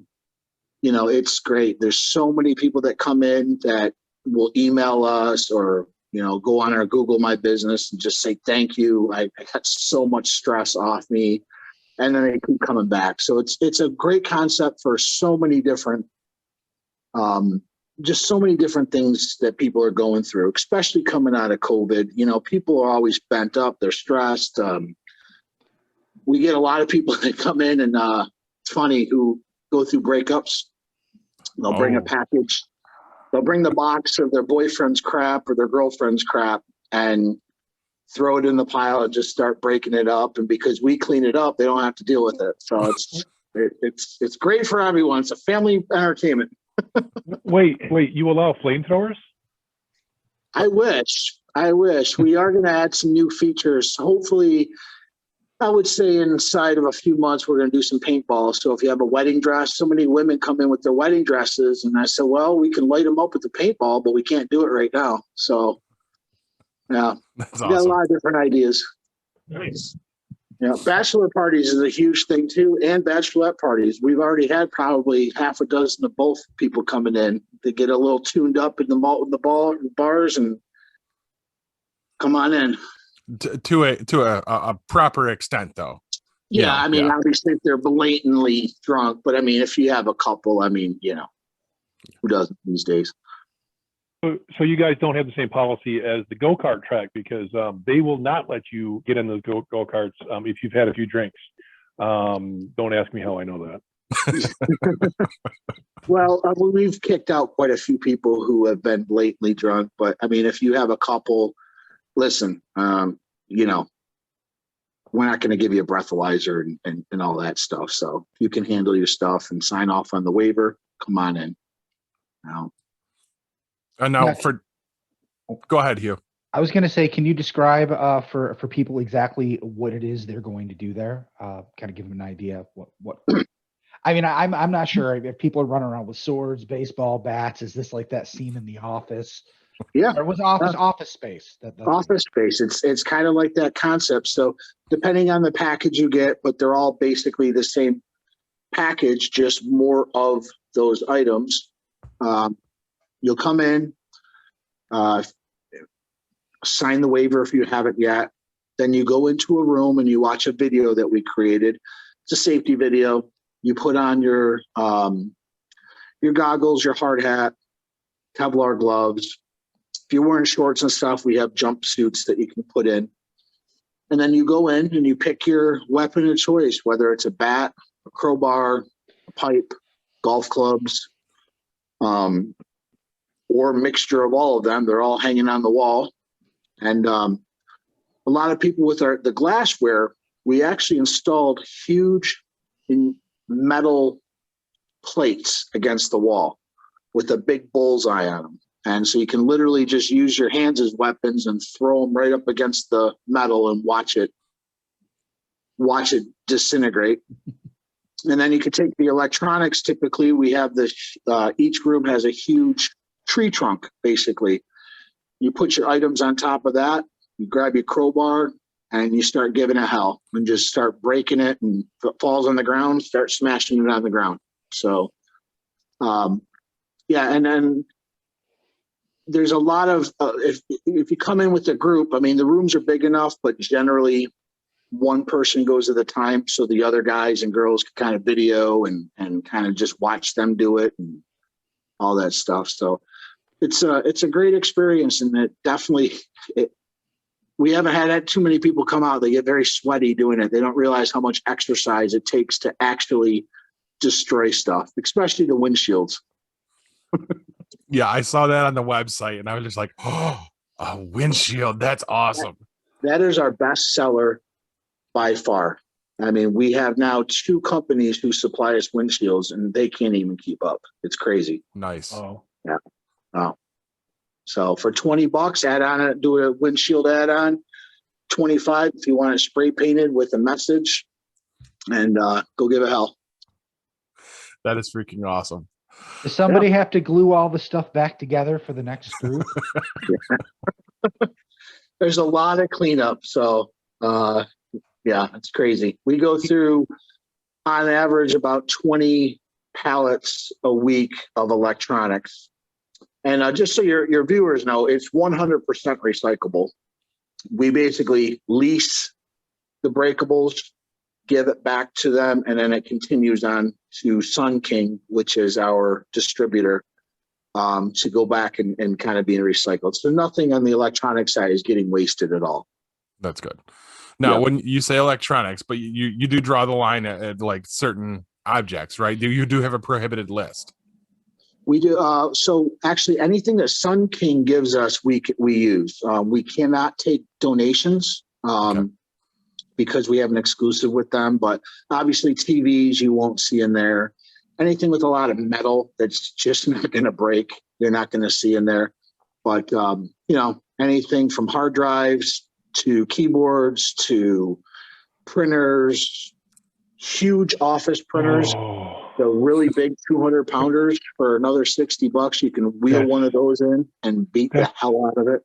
it's great. There's so many people that come in that will email us or go on our Google My Business and just say thank you. I got so much stress off me, and then they keep coming back. So it's a great concept for so many different, just so many different things that people are going through, especially coming out of COVID. People are always bent up, they're stressed. We get a lot of people that come in and it's funny, who go through breakups. They'll bring a package. They'll bring the box of their boyfriend's crap or their girlfriend's crap and throw it in the pile and just start breaking it up. And because we clean it up, they don't have to deal with it. So it's great for everyone. It's a family entertainment. Wait, you allow flamethrowers? I wish. We are going to add some new features. Hopefully, I would say inside of a few months, we're going to do some paintball. So if you have a wedding dress, so many women come in with their wedding dresses, and I said, well, we can light them up with the paintball, but we can't do it right now. So, yeah, that's we got a awesome. lot of different ideas. Nice. Bachelor parties is a huge thing too, and bachelorette parties. We've already had probably half a dozen of both people coming in. They get a little tuned up in the bars and come on in. To a proper extent, though. Yeah, I mean, yeah. obviously if they're blatantly drunk, but I mean, if you have a couple, I mean, who doesn't these days? So you guys don't have the same policy as the go-kart track, because they will not let you get in those go-karts if you've had a few drinks. Don't ask me how I know that. Well, we've kicked out quite a few people who have been blatantly drunk, but I mean, if you have a couple, listen, we're not going to give you a breathalyzer and all that stuff. So you can handle your stuff and sign off on the waiver. Come on in. And now go ahead, Hugh. I was going to say, can you describe for people exactly what it is they're going to do there? Kind of give them an idea of what. I mean, I'm not sure if people are running around with swords, baseball bats. Is this like that scene in The Office? Yeah. Or was Office Space? Office Space. It's kind of like that concept. So depending on the package you get, but they're all basically the same package, just more of those items. You'll come in, sign the waiver if you haven't yet. Then you go into a room and you watch a video that we created. It's a safety video. You put on your goggles, your hard hat, Kevlar gloves. If you're wearing shorts and stuff, we have jumpsuits that you can put in. And then you go in and you pick your weapon of choice, whether it's a bat, a crowbar, a pipe, golf clubs, or a mixture of all of them. They're all hanging on the wall. And a lot of people with the glassware, we actually installed huge metal plates against the wall with a big bullseye on them. And so you can literally just use your hands as weapons and throw them right up against the metal and watch it disintegrate. And then you can take the electronics. Typically, we have each room has a huge tree trunk, basically. You put your items on top of that, you grab your crowbar, and you start giving it hell and just start breaking it. And if it falls on the ground, start smashing it on the ground. So, yeah, and then there's a lot of, if you come in with a group, I mean, the rooms are big enough, but generally one person goes at a time. So the other guys and girls can kind of video and kind of just watch them do it and all that stuff. So it's a great experience. And it definitely, we haven't had too many people come out. They get very sweaty doing it. They don't realize how much exercise it takes to actually destroy stuff, especially the windshields. Yeah, I saw that on the website and I was just like, oh, a windshield. That's awesome. That is our best seller by far. I mean, we have now 2 companies who supply us windshields and they can't even keep up. It's crazy. Nice. Oh, So for $20, add on it, do a windshield add-on. 25 if you want it spray painted with a message, and go give it hell. That is freaking awesome. Does somebody have to glue all the stuff back together for the next screw? There's a lot of cleanup, so yeah, it's crazy. We go through on average about 20 pallets a week of electronics. And just so your viewers know, it's 100% recyclable. We basically lease the breakables, give it back to them, and then it continues on to Sun King, which is our distributor, to go back and kind of being recycled. So nothing on the electronic side is getting wasted at all. That's good. Now, Yeah. when you say electronics, but you do draw the line at like certain objects, right? You do have a prohibited list. We do. So actually, anything that Sun King gives us, we use. We cannot take donations because we have an exclusive with them. But obviously, TVs you won't see in there. Anything with a lot of metal that's just not going to break, you're not going to see in there. But anything from hard drives to keyboards to printers, huge office printers. Oh, The really big 200 pounders for another $60. You can wheel That's- one of those in and beat the that's- hell out of it.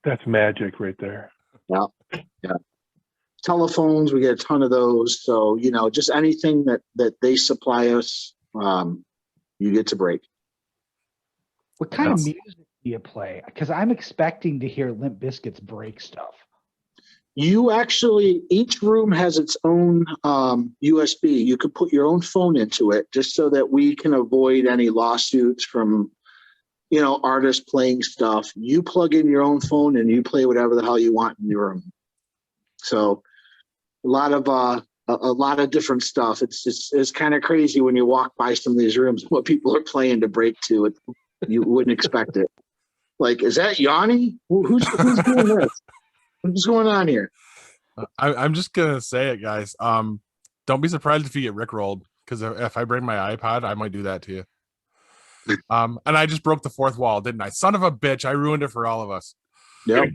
that's magic right there. Yeah. Telephones, we get a ton of those. So, just anything that they supply us, you get to break. What kind of Yes. music do you play? Because I'm expecting to hear Limp Bizkit's break stuff. You actually, each room has its own USB. You could put your own phone into it just so that we can avoid any lawsuits from, artists playing stuff. You plug in your own phone and you play whatever the hell you want in your room. So a lot of different stuff. It's kind of crazy when you walk by some of these rooms, what people are playing to break to. You wouldn't expect it. Like, is that Yanni? Who's doing this? What's going on here? I'm just gonna say it, guys. Don't be surprised if you get rickrolled, because if I bring my iPod, I might do that to you. And I just broke the 4th wall, didn't I? Son of a bitch! I ruined it for all of us. Yep.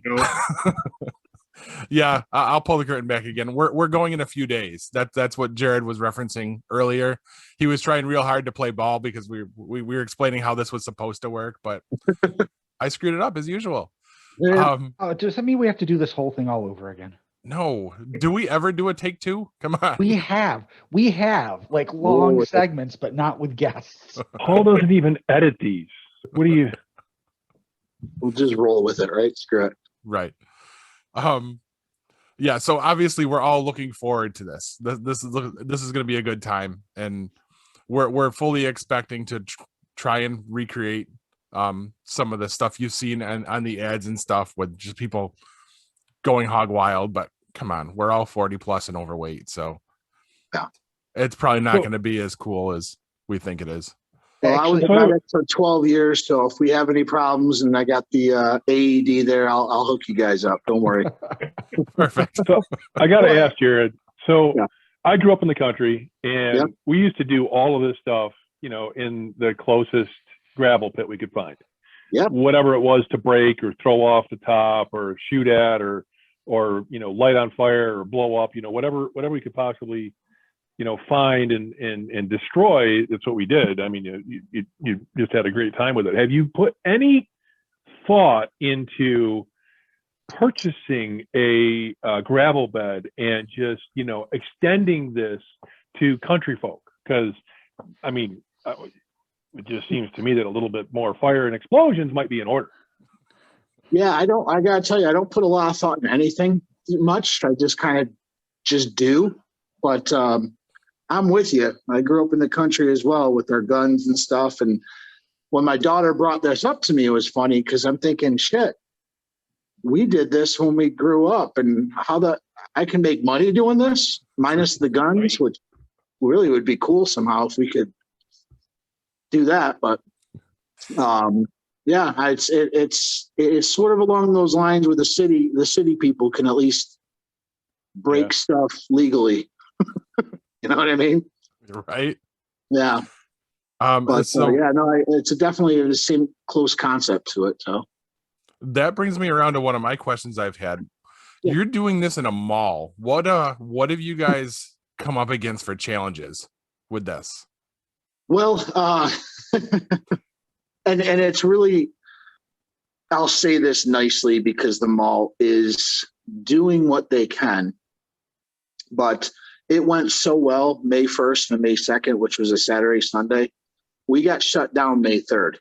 Yeah, I'll pull the curtain back again. We're going in a few days. That's what Jared was referencing earlier. He was trying real hard to play ball because we were explaining how this was supposed to work, but I screwed it up as usual. Yeah. Does that mean we have to do this whole thing all over again? No. Do we ever do a take 2? Come on. We have like long Oh, segments, but not with guests. Paul doesn't even edit these. What do you? We'll just roll with it, right? Screw it. Right. Yeah, so obviously we're all looking forward to this. This is going to be a good time, and we're fully expecting to try and recreate some of the stuff you've seen on the ads and stuff with just people going hog wild. But come on, we're all 40 plus and overweight, so Yeah. it's probably not So- going to be as cool as we think it is. Well, I was Actually, at it for 12 years, so if we have any problems and I got the AED there, I'll hook you guys up. Don't worry. Perfect. So I got to ask Jared. So Yeah. I grew up in the country, and Yep. we used to do all of this stuff, in the closest gravel pit we could find. Yep. Whatever it was to break or throw off the top or shoot at or light on fire or blow up, whatever we could possibly find and destroy. That's what we did. I mean, you just had a great time with it. Have you put any thought into purchasing a gravel bed and just extending this to country folk? Because I mean, it just seems to me that a little bit more fire and explosions might be in order. Yeah, I gotta tell you, I don't put a lot of thought in anything much. I just kind of just do. But I'm with you. I grew up in the country as well with our guns and stuff. And when my daughter brought this up to me, it was funny because I'm thinking, shit, we did this when we grew up, and I can make money doing this minus the guns, really would be cool somehow if we could do that. But yeah, it's sort of along those lines where the city people can at least break stuff legally. You know what I mean? Right. Yeah. But so yeah, no, it's definitely the same close concept to it. So that brings me around to one of my questions I've had. Yeah. You're doing this in a mall. What have you guys come up against for challenges with this? well, and it's really, I'll say this nicely because the mall is doing what they can, but it went so well May 1st and May 2nd, which was a Saturday, Sunday. We got shut down May 3rd.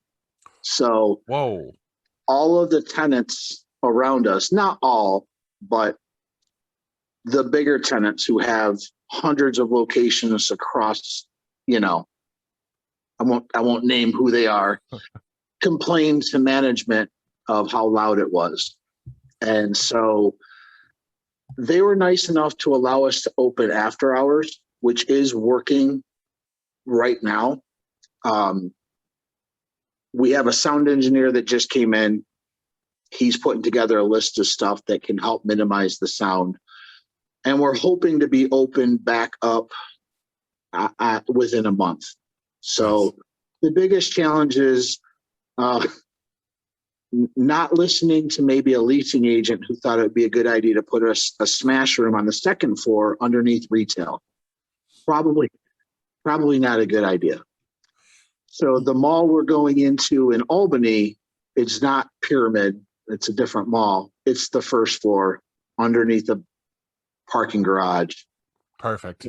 So Whoa. all of the tenants around us, not all, but the bigger tenants who have hundreds of locations across, you know, I won't name who they are, complained to management of how loud it was. And so they were nice enough to allow us to open after hours, which is working right now. We have a sound engineer that just came in. He's putting together a list of stuff that can help minimize the sound. And we're hoping to be open back up within a month. So the biggest challenge is not listening to maybe a leasing agent who thought it would be a good idea to put a smash room on the second floor underneath retail. Probably not a good idea. So the mall we're going into in Albany, it's not Pyramid. It's a different mall. It's the first floor underneath the parking garage. Perfect.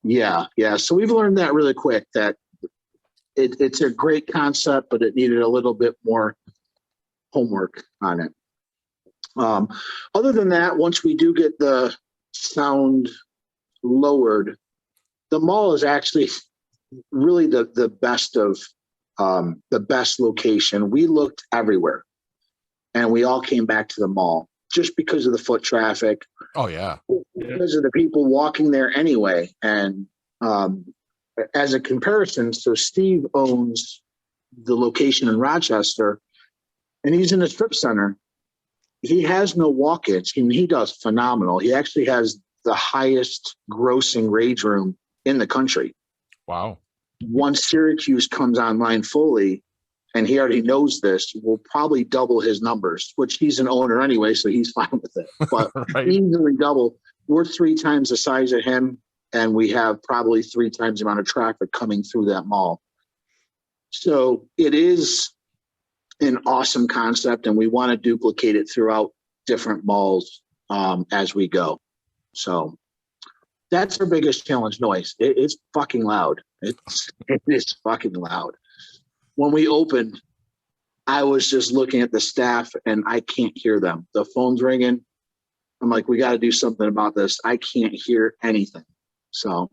Yeah. So we've learned that really quick, that it's a great concept, but it needed a little bit more homework on it. Other than that, once we do get the sound lowered, the mall is actually really the best of the best location. We looked everywhere and we all came back to the mall just because of the foot traffic. Oh yeah. Because of the people walking there anyway. And as a comparison, so Steve owns the location in Rochester and he's in a strip center. He has no walk-ins. He does phenomenal. He actually has the highest grossing rage room in the country. Wow. Once Syracuse comes online fully, and he already knows this, we'll probably double his numbers, which he's an owner anyway, so he's fine with it. But Right. easily double. We're 3 times the size of him, and we have probably 3 times the amount of traffic coming through that mall. So it is an awesome concept, and we want to duplicate it throughout different malls as we go. So that's our biggest challenge, noise. It's fucking loud. It is fucking loud. When we opened, I was just looking at the staff and I can't hear them. The phone's ringing. I'm like, we got to do something about this. I can't hear anything. So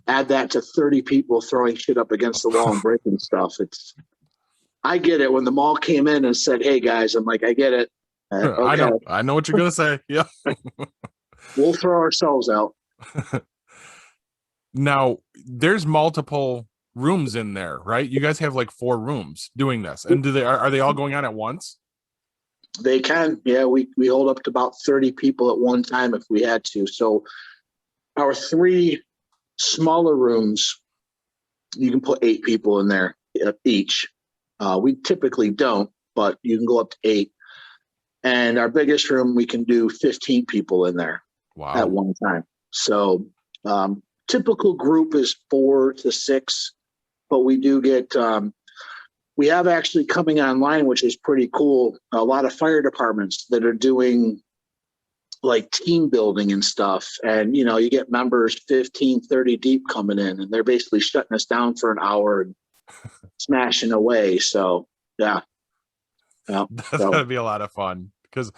add that to 30 people throwing shit up against the wall and breaking stuff. I get it. When the mall came in and said, "Hey guys," I'm like, I get it. Okay. I know what you're gonna say. Yeah. We'll throw ourselves out. Now there's multiple rooms in there, right? You guys have like 4 rooms doing this, and are they all going on at once? They can. Yeah, we hold up to about 30 people at one time if we had to. So our 3 smaller rooms, you can put 8 people in there each. We typically don't, but you can go up to 8. And our biggest room, we can do 15 people in there at one time. So typical group is 4 to 6, but we do get, we have actually coming online, which is pretty cool, a lot of fire departments that are doing like team building and stuff. And, you know, you get members 15, 30 deep coming in, and they're basically shutting us down for an hour and smashing away. So, yeah. That's gonna be a lot of fun because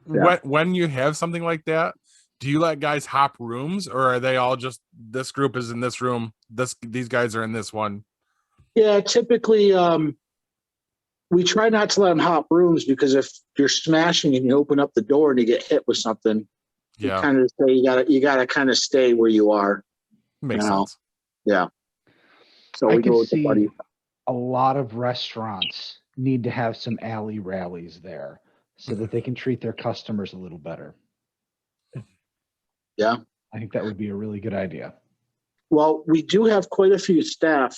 when you have something like that, do you let guys hop rooms, or are they all just, this group is in this room, these guys are in this one? Yeah, typically we try not to let them hop rooms, because if you're smashing and you open up the door and you get hit with something, Yeah, kind of say you gotta kind of stay where you are. makes you know. sense. Yeah. So I we could go with the see buddy. a lot of restaurants need to have some alley rallies there so that they can treat their customers a little better. Yeah. I think that would be a really good idea. Well, we do have quite a few staff,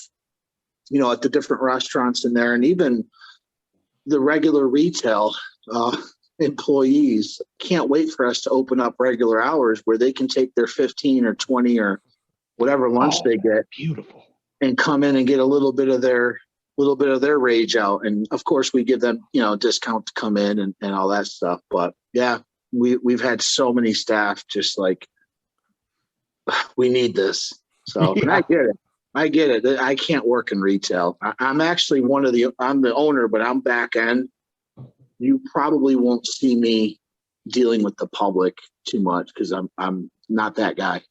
at the different restaurants in there, and even the regular retail employees can't wait for us to open up regular hours where they can take their 15 or 20 or whatever lunch Oh, they get Beautiful. and come in and get a little bit of their rage out. And of course we give them, discount to come in and all that stuff. But yeah, we've had so many staff just like, we need this. So and I get it. I can't work in retail. I'm actually I'm the owner, but I'm back end. You probably won't see me dealing with the public too much because I'm not that guy.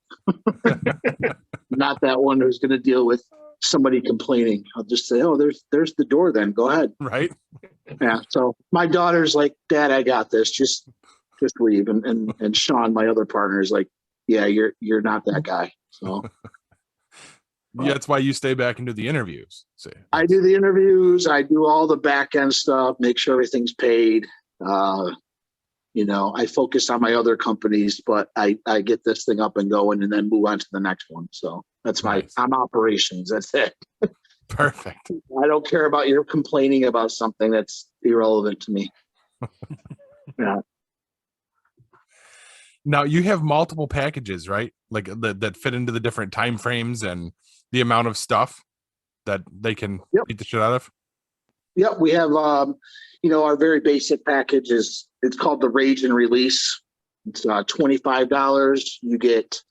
Not that one who's going to deal with somebody complaining. I'll just say, oh, there's the door then. Go ahead. Right. Yeah. So my daughter's like, Dad, I got this. Just leave. And Sean, my other partner, is like, yeah, you're not that guy. So Yeah, that's why you stay back and do the interviews. See, I do the interviews. I do all the back end stuff, make sure everything's paid. I focus on my other companies, but I get this thing up and going and then move on to the next one. So that's Nice. I'm operations. That's it. Perfect. I don't care about your complaining about something that's irrelevant to me. Yeah. Now you have multiple packages, right? Like that fit into the different time frames and the amount of stuff that they can beat the shit out of. Yep. We have, our very basic package it's called the Rage and Release. It's $25. You get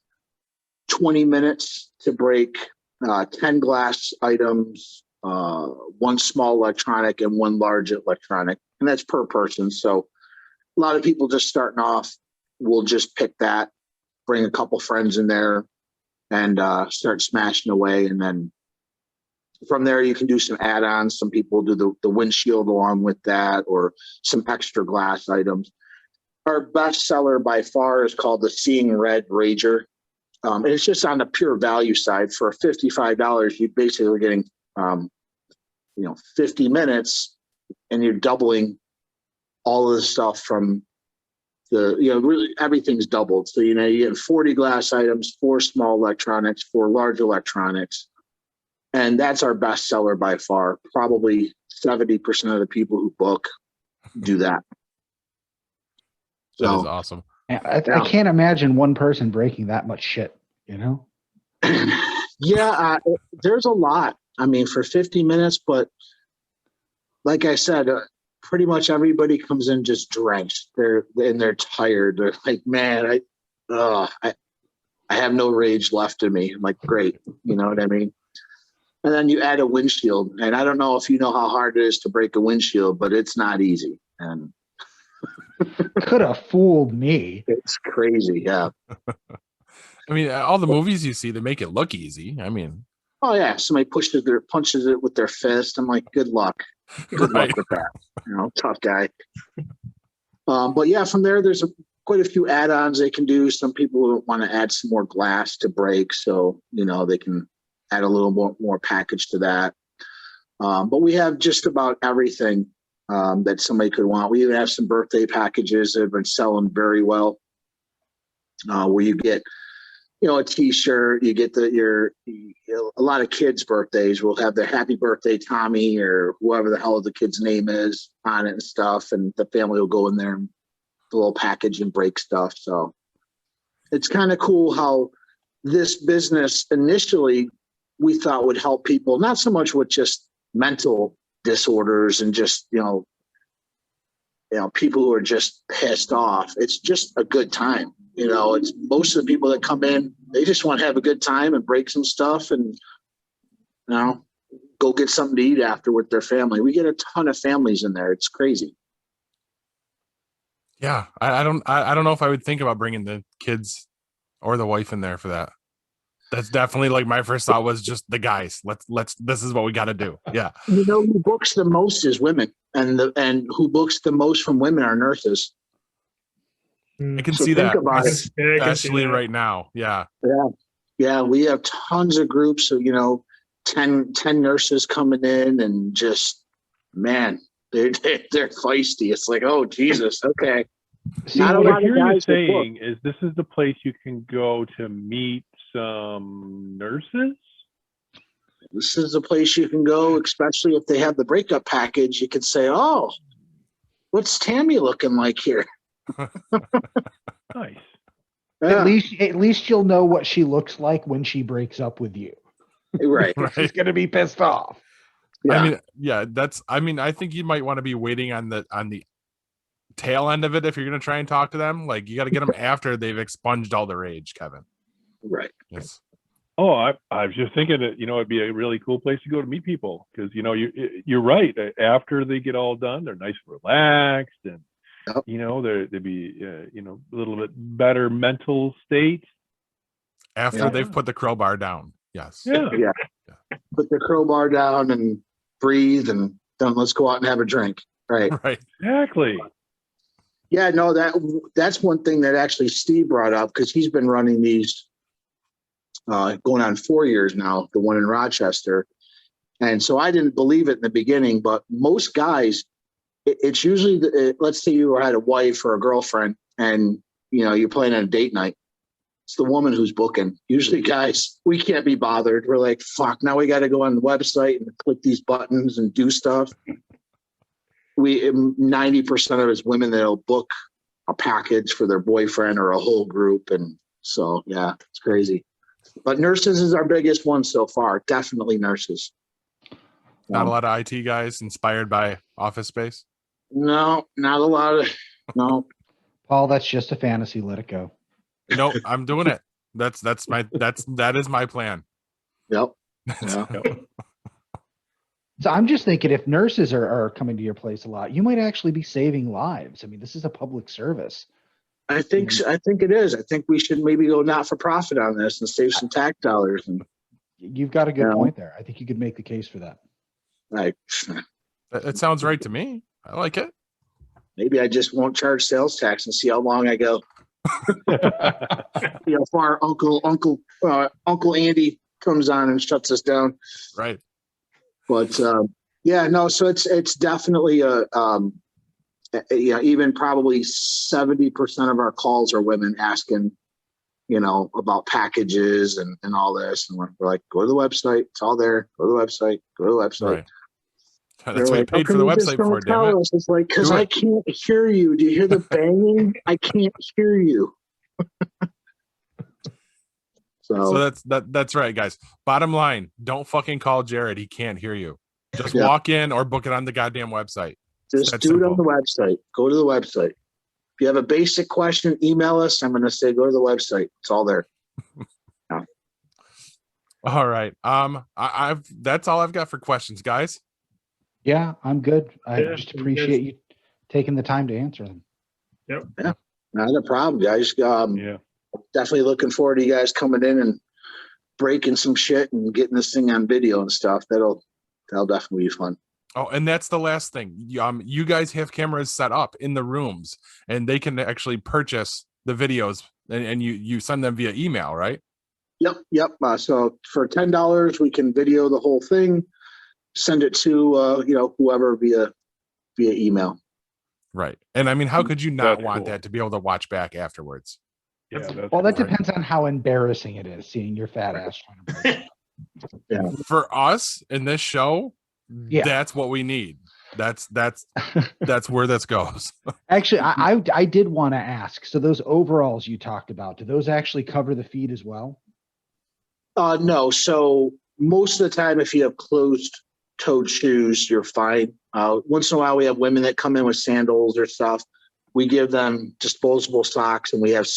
20 minutes to break 10 glass items, one small electronic and one large electronic, and that's per person. So a lot of people just starting off will just pick that, bring a couple friends in there and start smashing away. And then from there, you can do some add-ons. Some people do the windshield along with that or some extra glass items. Our best seller by far is called the Seeing Red Rager. And it's just on the pure value side. For $55, you're basically getting, 50 minutes and you're doubling all of the stuff from really everything's doubled. So, you get 40 glass items, 4 small electronics, 4 large electronics. And that's our best seller by far. Probably 70% of the people who book do that. That is awesome. I can't imagine one person breaking that much shit, Yeah, there's a lot. I mean, for 50 minutes, but like I said, pretty much everybody comes in just drenched. They're tired. They're like, man, I have no rage left in me. I'm like, great. You know what I mean? And then you add a windshield. And I don't know if you know how hard it is to break a windshield, but it's not easy. And could have fooled me. It's crazy. Yeah. I mean, all the movies you see, they make it look easy. I mean, oh yeah, somebody punches it with their fist. I'm like, good luck. Good luck with that. Tough guy. But yeah, from there's quite a few add-ons they can do. Some people want to add some more glass to break, so they can add a little more package to that. But we have just about everything that somebody could want. We even have some birthday packages that have been selling very well, where you get a t-shirt, you get a lot of kids' birthdays will have their happy birthday Tommy or whoever the hell the kid's name is on it and stuff. And the family will go in there and the little package and break stuff. So it's kind of cool how this business initially we thought would help people, not so much with just mental disorders and just, people who are just pissed off. It's just a good time. It's most of the people that come in, they just want to have a good time and break some stuff and, go get something to eat after with their family. We get a ton of families in there. It's crazy. Yeah. I don't know if I would think about bringing the kids or the wife in there for that. That's definitely like my first thought was just the guys. This is what we got to do. Yeah. Who books the most is women, and who books the most from women are nurses. I can So see think that, about it. Yeah, I can see especially that. right now. Yeah. Yeah, we have tons of groups of, 10 nurses coming in and just, man, they're feisty. It's like, oh, Jesus, okay. See, Not a What I lot of hear you guys that book. saying is this is the place you can go to meet some nurses. This is a place you can go, especially if they have the breakup package. You could say, oh, what's Tammy looking like here? Nice. Yeah, at least you'll know what she looks like when she breaks up with you. right. She's Right. gonna be pissed off. Yeah. I mean, I think you might want to be waiting on the tail end of it if you're going to try and talk to them. Like, you got to get them after they've expunged all the rage, Kevin. Right. Yes. Oh, I was just thinking that it'd be a really cool place to go to meet people because you're right. After they get all done, they're nice and relaxed, and Yep. they'd be a little bit better mental state. After Yeah. they've put the crowbar down. Yes. Yeah. Yeah. Put the crowbar down and breathe, and then let's go out and have a drink. Right. Right. Exactly. Yeah, no, that's one thing that actually Steve brought up because he's been running these going on 4 years now, the one in Rochester. And so I didn't believe it in the beginning, but most guys, it's usually, let's say you had a wife or a girlfriend and, you're playing on a date night. It's the woman who's booking. Usually guys, we can't be bothered. We're like, fuck, now we got to go on the website and click these buttons and do stuff. 90% of it's women that'll book a package for their boyfriend or a whole group. And so, yeah, it's crazy. But nurses is our biggest one so far. Definitely nurses. Not a lot of IT guys inspired by Office Space. No, not a lot of, no. Paul, that's just a fantasy. Let it go. No, I'm doing it. That is my plan. Yep. Yeah. So I'm just thinking if nurses are coming to your place a lot, you might actually be saving lives. I mean, this is a public service. I think it is. I think we should maybe go not for profit on this and save some tax dollars. And You've got a good Yeah. point there. I think you could make the case for that. like, It sounds right to me. I like it. maybe I just won't charge sales tax and see how long I go. Far Uncle Andy comes on and shuts us down. Right. But yeah, no. So it's definitely even probably 70% of our calls are women asking, about packages and all this, and we're like, go to the website. It's all there. Go to the website. Go to the website. Right. That's what you Like, paid "How for the come you just website don't for, damn tell it. us?" It's like, because Do I it. can't hear you. Do you hear the banging? I can't hear you. So that's right, guys. Bottom line, don't fucking call Jared. He can't hear you. Just Yeah. walk in or book it on the goddamn website. Just That's do it on simple. the website. Go to the website. If you have a basic question, email us. I'm going to say go to the website. It's all there. All right. I've that's all I've got for questions, guys. Yeah, I'm good. I Yeah, just you appreciate you taking the time to answer them. Not a problem, guys. Yeah. Definitely looking forward to you guys coming in and breaking some shit and getting this thing on video and stuff. That'll definitely be fun. Oh, and that's the last thing. You guys have cameras set up in the rooms, and they can actually purchase the videos, and you send them via email, right? Yep. So for $10, we can video the whole thing, send it to whoever via email. Right. And I mean, how could you not That's want cool. that to be able to watch back afterwards? Yeah. That's Well, that cool. depends on how embarrassing it is seeing your fat ass trying to break. For us in this show, Yeah. that's what we need. That's where this goes. Actually, I did want to ask. So those overalls you talked about, do those actually cover the feet as well? No. So most of the time, if you have closed-toed shoes, you're fine. Once in a while, we have women that come in with sandals or stuff. We give them disposable socks, and we have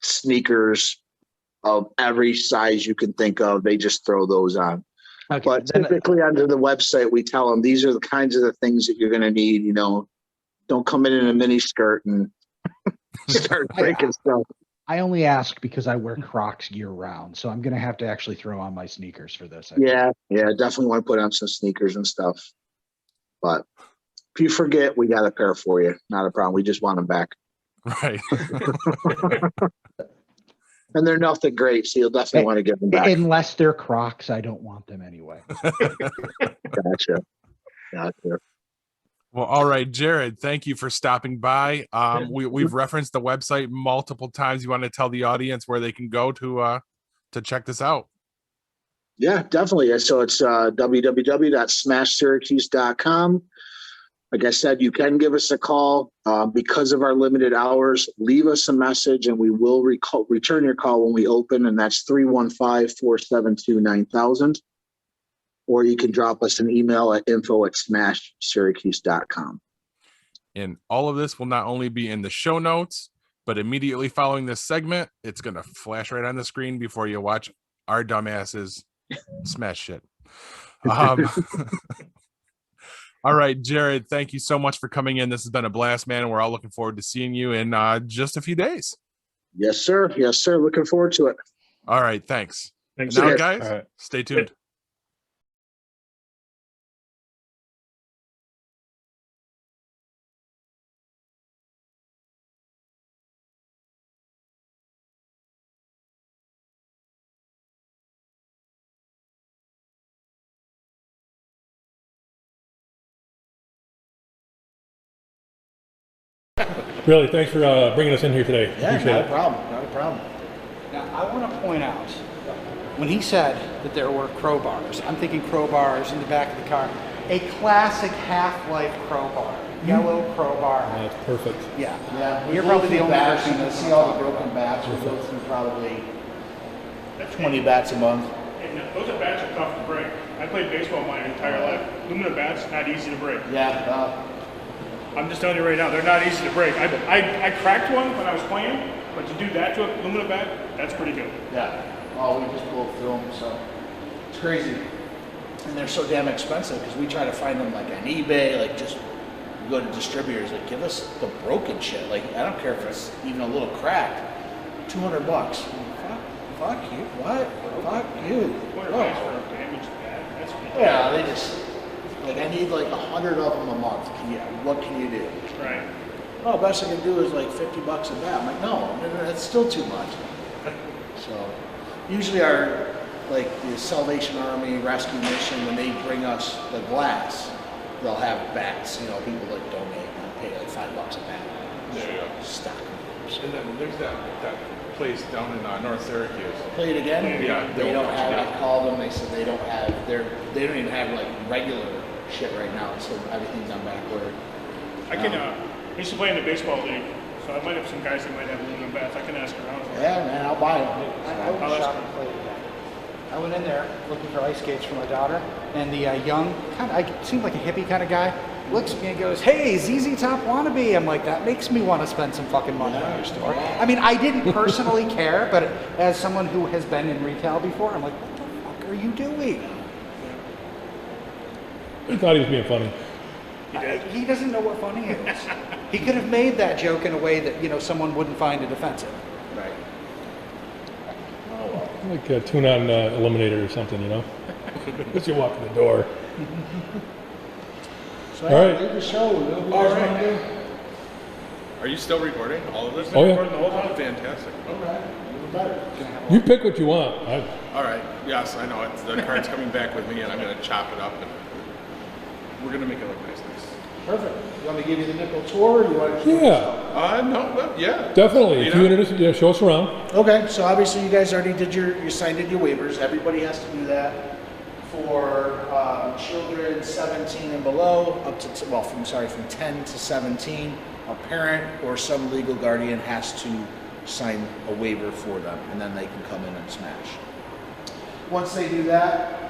sneakers of every size you can think of. They just throw those on. Okay. But then- typically under the website, we tell them these are the kinds of the things that you're going to need. Don't come in a mini skirt and start breaking stuff. I only ask because I wear Crocs year round, so I'm gonna have to actually throw on my sneakers for this. Yeah, definitely want to put on some sneakers and stuff. But if you forget, we got a pair for you. Not a problem. We just want them back. Right. And they're nothing great, so you'll definitely want to give them back. Unless they're Crocs, I don't want them anyway. Gotcha. Well, all right, Jared, thank you for stopping by. We've referenced the website multiple times. You want to tell the audience where they can go to check this out? Yeah, definitely. So it's www.smashsyracuse.com. Like I said, you can give us a call. Because of our limited hours, leave us a message and we will return your call when we open, and that's 315-472-9000. Or you can drop us an email at info@smashsyracuse.com. And all of this will not only be in the show notes, but immediately following this segment, it's going to flash right on the screen before you watch our dumbasses smash shit. All right, Jared, thank you so much for coming in. This has been a blast, man. And we're all looking forward to seeing you in just a few days. Yes, sir. Yes, sir. Looking forward to it. All right, thanks. Thanks, Now, sir. guys, All right. stay tuned. Really, thanks for bringing us in here today. Appreciate it. problem. Not a problem. Now, I want to point out, when he said that there were crowbars, I'm thinking crowbars in the back of the car. A classic Half-Life crowbar. Yellow crowbar. That's perfect. Yeah. Yeah, You're probably the only bats. person You that's see all the broken bats. We go through probably 20 bats a month. And those are bats are tough to break. I played baseball my entire life. Aluminum bats, not easy to break. Yeah, I'm just telling you right now, they're not easy to break. I cracked one when I was playing, but to do that to an aluminum bat, that's pretty good. yeah. Oh, we just pulled through them, so it's crazy. And they're so damn expensive because we try to find them like on eBay, like just go to distributors, like give us the broken shit. Like I don't care if it's even a little cracked. $200. Fuck you. What? Fuck you. $200 Oh. for a damaged bat, that's ridiculous. Yeah, they just like I need like 100 of them a month. What can you do? Right. Oh, best I can do is like $50 a bat. I'm like, no, that's still too much. So, usually our, like the Salvation Army Rescue Mission, when they bring us the glass, they'll have bats. You know, people that donate and pay like $5 a bat. There you go. Stock. And then there's that place down in North Syracuse. Play it again? Yeah, They don't have, yeah. I called them, they said they don't have, they don't even have like regular shit right now, so everything's on back order. I can, I used to play in the baseball league, so I might have some guys that might have aluminum bats. I can ask around. Yeah, man, I'll buy them. I went shop and played again. I went in there looking for ice skates for my daughter, and the young, seemed like a hippie kind of guy, looks at me and goes, "Hey, ZZ Top wannabe." I'm like, that makes me want to spend some fucking money on your store. I mean, I didn't personally care, but as someone who has been in retail before, I'm like, what the fuck are you doing? He thought he was being funny. He doesn't know what funny is. He could have made that joke in a way that, someone wouldn't find it offensive. Right. Oh, well. Like a tune-on eliminator or something, As you walk in the door. So, All right. leave the show. What do you guys want to do? Are you still recording all of this? Oh, yeah. Recording the whole time? Fantastic. Okay. Even better. You pick what you want. All right. Yes, I know. The card's coming back with me, and I'm going to chop it up, and we're going to make it look nice. Perfect. You want me to give you the nickel tour, or you want to? Yeah, No, yeah. definitely. If you introduce, show us around. Okay, so obviously you guys already did you signed in your waivers. Everybody has to do that for children 17 and below, from 10 to 17. A parent or some legal guardian has to sign a waiver for them, and then they can come in and smash. Once they do that,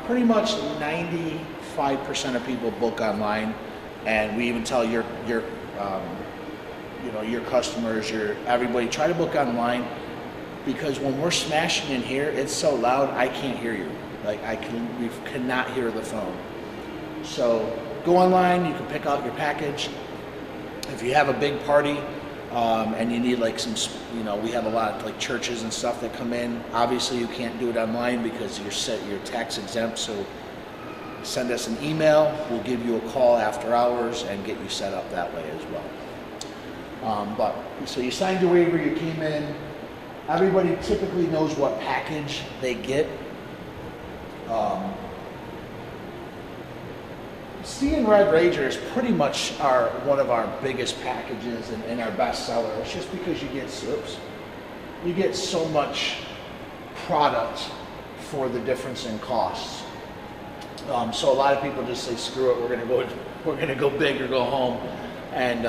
pretty much 95% of people book online, and we even tell your customers, everybody, try to book online, because when we're smashing in here, it's so loud I can't hear you. Like we cannot hear the phone. So go online. You can pick out your package. If you have a big party and you need like some, we have a lot of like churches and stuff that come in. Obviously, you can't do it online because you're tax exempt. So send us an email. We'll give you a call after hours and get you set up that way as well. But so you signed your waiver, you came in. Everybody typically knows what package they get. Sea and Red Ranger is pretty much one of our biggest packages and our best seller. It's just because you get so much product for the difference in costs. So a lot of people just say, screw it, we're gonna go big or go home. And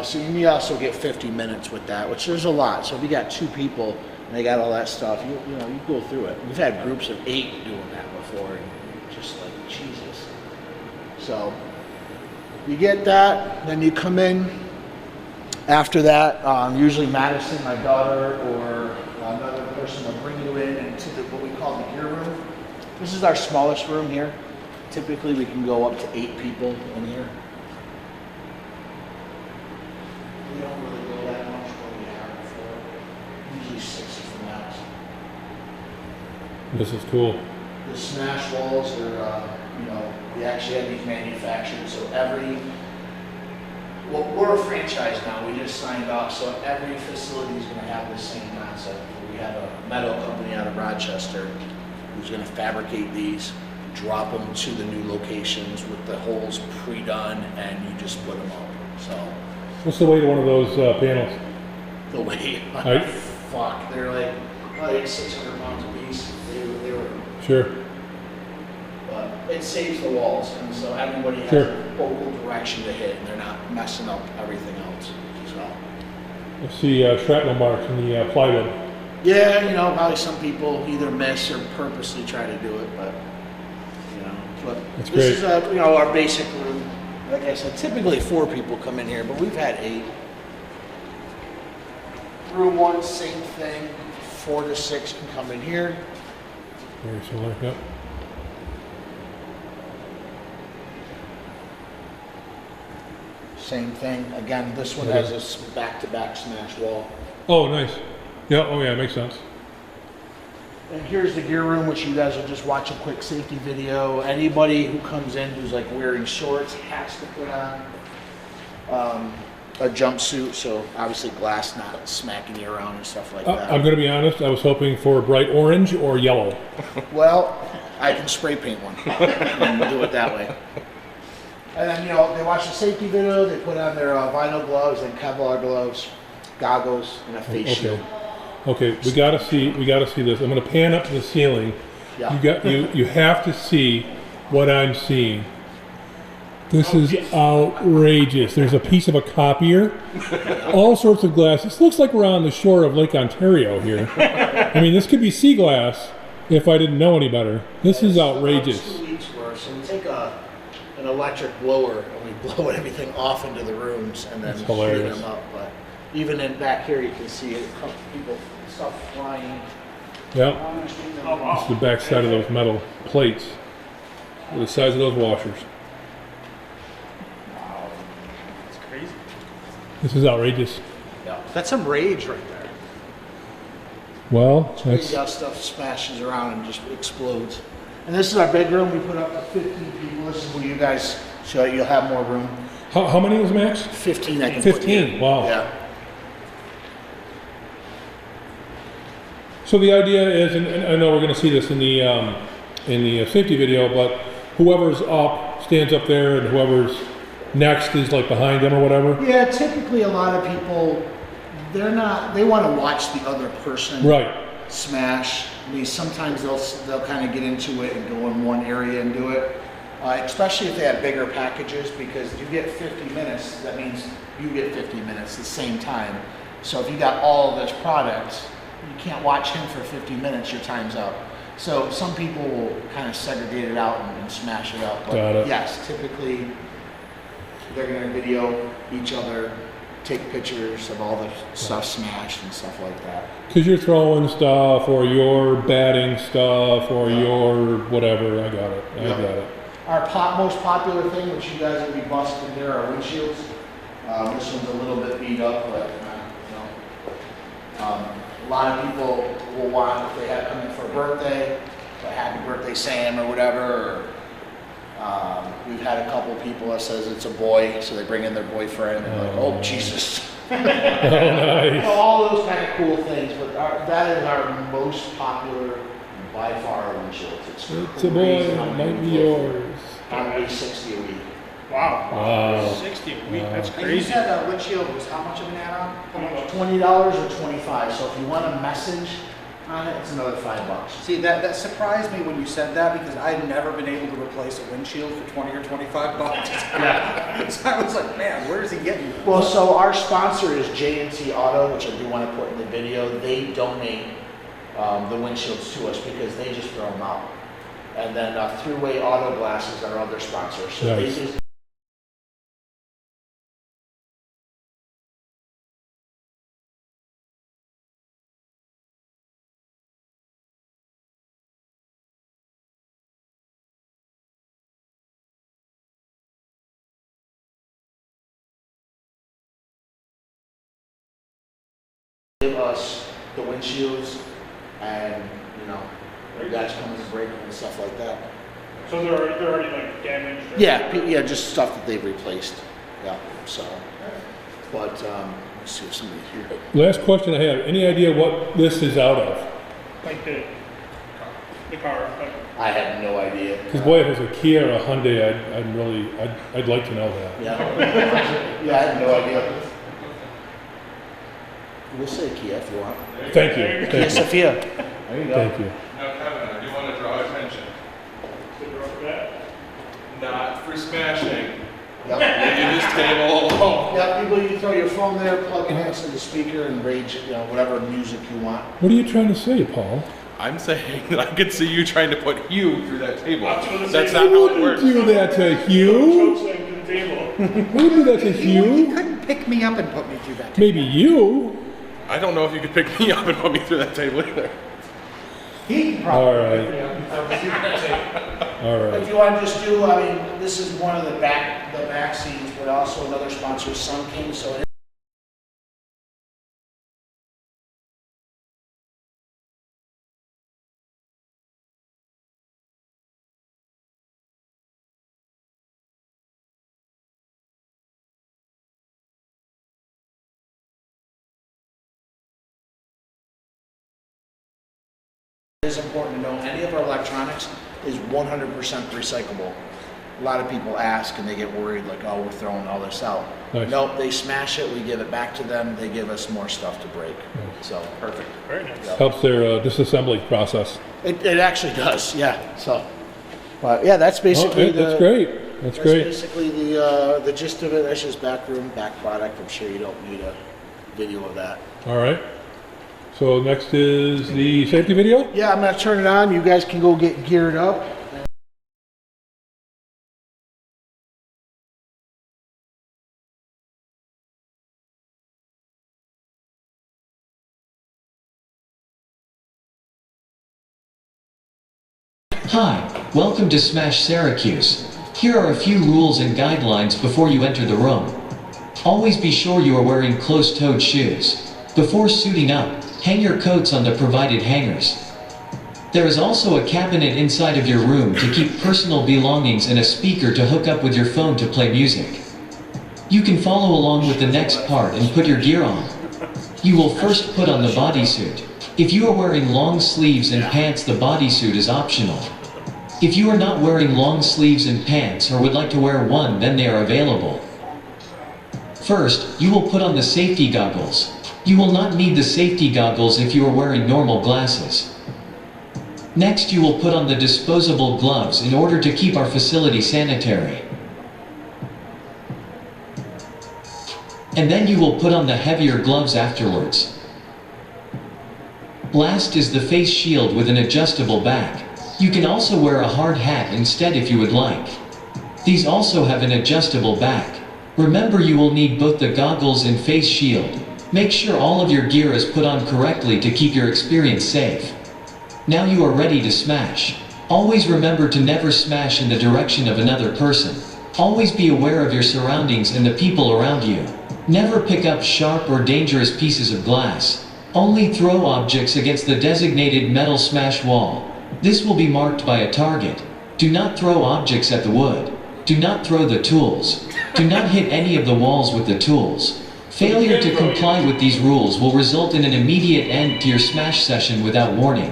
so you also get 50 minutes with that, which there's a lot. So if you got 2 people and they got all that stuff, you go through it. We've had groups of 8 doing that before, and just like, Jesus. So you get that, then you come in. After that, usually Madison, my daughter, or another person will bring you in into what we call the gear room. This is our smallest room here. Typically, we can go up to 8 people in here. We don't really go that much, but we have before. Usually 6 is the max. This is cool. The smash walls are, we actually have these manufactured, so we're a franchise now, we just signed off, so every facility is going to have the same concept. We have a metal company out of Rochester who's going to fabricate these, drop them to the new locations with the holes pre-done, and you just put them up. So, What's the weight of one of those panels? the weight, Right. fuck, they're like 600 pounds a piece. They were, Sure. but it saves the walls, and so everybody has Sure. a focal direction to hit, and they're not messing up everything else. So, Let's see shrapnel marks in the plywood. yeah, probably some people either miss or purposely try to do it, but but That's this great. is our basic room. Like I said, typically 4 people come in here, but we've had 8. Room 1, same thing. 4 to 6 can come in here. Very similar. Yep. Same thing. Again, this one has a back-to-back smash wall. Oh, nice. Yeah. Oh, yeah. Makes sense. And here's the gear room, which you guys will just watch a quick safety video. Anybody who comes in who's like wearing shorts has to put on a jumpsuit, so obviously glass not smacking you around and stuff like that. I'm going to be honest. I was hoping for bright orange or yellow. Well, I can spray paint one and we'll do it that way. And then, they watch the safety video, they put on their vinyl gloves and Kevlar gloves, goggles, and a face shield. Okay, we gotta see this. I'm gonna pan up to the ceiling. Yeah. You have to see what I'm seeing. This is outrageous. There's a piece of a copier, all sorts of glass. This looks like we're on the shore of Lake Ontario here. I mean, this could be sea glass if I didn't know any better. This is outrageous. About 2 weeks worth. So we take an electric blower and we blow everything off into the rooms and then That's heat hilarious. them up. But even in back here, you can see it. People, stuff flying. Yep. This is the back side of those metal plates. The size of those washers. It's crazy. This is outrageous. Yeah. That's some rage right there. Well, Crazy that's how stuff smashes around and just explodes. And this is our bedroom. We put up to 15 people. This is where you guys, so you'll have more room. how many was max? 15 I can put 15. in. Wow. Yeah. So the idea is, and I know we're going to see this in the safety video, but whoever's up stands up there, and whoever's next is like behind them or whatever. Yeah, typically a lot of people, they want to watch the other person Right. smash. I mean, sometimes they'll kind of get into it and go in one area and do it. Especially if they have bigger packages, because if you get 50 minutes, that means you get 50 minutes at the same time. So if you got all of this product, you can't watch him for 50 minutes, your time's up. So some people will kind of segregate it out and smash it up. But Got it. yes, typically they're going to video each other, take pictures of all the stuff smashed and stuff like that. Because you're throwing stuff, or you're batting stuff, or you're whatever. I got it. I Yeah. got it. Our most popular thing, which you guys will be busting here, are windshields. This one's a little bit beat up, but a lot of people will want, if they have come in for a birthday, a happy birthday Sam or whatever. Or, we've had a couple people that says it's a boy, so they bring in their boyfriend and like, oh Jesus. nice. All those kind of cool things, but that is our most popular by far windshields. It's a boy, crazy how it many might be we look yours. for. Probably 60 a week. Wow. Wow. 60 a week. That's And you crazy. said a windshield was how much of an add-on? How much? $20 or $25. So if you want a message on it, it's another $5. See, that surprised me when you said that because I've never been able to replace a windshield for 20 or 25 bucks. Yeah. So I was like, man, where is he getting that? Well, so our sponsor is J&T Auto, which I do want to put in the video. They donate the windshields to us because they just throw them out. And then Thruway Auto Glasses are other sponsors. So Nice. they just give us the windshields and, you know, you guys come in and break them and stuff like that. So they're already like damaged? or- Yeah, just stuff that they've replaced. Yeah, so, but, let's see if somebody's here. Last question I have. Any idea what this is out of? Like the car. Like, I have no idea. Because boy, if it was a Kia or a Hyundai, I'd like to know that. Yeah, yeah, I have no idea. We'll say Kia if you want. Thank you. Kia Thank you. Sophia. There you go. Thank you. Now, Kevin, I do want to draw attention. Not for smashing. Yep. Leave this table alone. Yeah, you throw your phone there, plug it into the speaker and rage, you know, whatever music you want. What are you trying to say, Paul? I'm saying that I could see you trying to put Hugh through that table. I was gonna That's say, not how it Wouldn't works. do that to Hugh. chokeslam to the table. Wouldn't do that to He Hugh. couldn't pick me up and put me through that. Maybe you. I don't know if you could pick me up and put me through that table either. He can All probably. right. All If right. you want to just do, I mean, this is one of the back scenes, but also another sponsor is Sun King, so it is important to know any of our electronics is 100% recyclable. A lot of people ask and they get worried like, oh, we're throwing all this out. Nice. Nope, they smash it, we give it back to them, they give us more stuff to break. So, perfect. Very nice. Helps their disassembly process. It actually does, yeah, so. But yeah, that's basically That's great. That's great. basically the gist of it. That's just back room, back product. I'm sure you don't need a video of that. All right. So next is the safety video. Yeah, I'm gonna turn it on. You guys can go get geared up. Hi, welcome to Smash Syracuse. Here are a few rules and guidelines before you enter the room. Always be sure you are wearing closed-toed shoes. Before suiting up, hang your coats on the provided hangers. There is also a cabinet inside of your room to keep personal belongings and a speaker to hook up with your phone to play music. You can follow along with the next part and put your gear on. You will first put on the bodysuit. If you are wearing long sleeves and pants, the bodysuit is optional. If you are not wearing long sleeves and pants or would like to wear one, then they are available. First, you will put on the safety goggles. You will not need the safety goggles if you are wearing normal glasses. Next, you will put on the disposable gloves in order to keep our facility sanitary. And then you will put on the heavier gloves afterwards. Last is the face shield with an adjustable back. You can also wear a hard hat instead if you would like. These also have an adjustable back. Remember, you will need both the goggles and face shield. Make sure all of your gear is put on correctly to keep your experience safe. Now you are ready to smash. Always remember to never smash in the direction of another person. Always be aware of your surroundings and the people around you. Never pick up sharp or dangerous pieces of glass. Only throw objects against the designated metal smash wall. This will be marked by a target. Do not throw objects at the wood. Do not throw the tools. Do not hit any of the walls with the tools. Failure to comply with these rules will result in an immediate end to your Smash session without warning.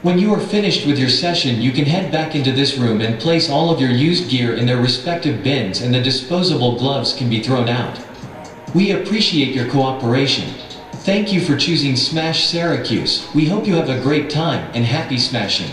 When you are finished with your session, you can head back into this room and place all of your used gear in their respective bins, and the disposable gloves can be thrown out. We appreciate your cooperation. Thank you for choosing Smash Syracuse. We hope you have a great time and happy smashing.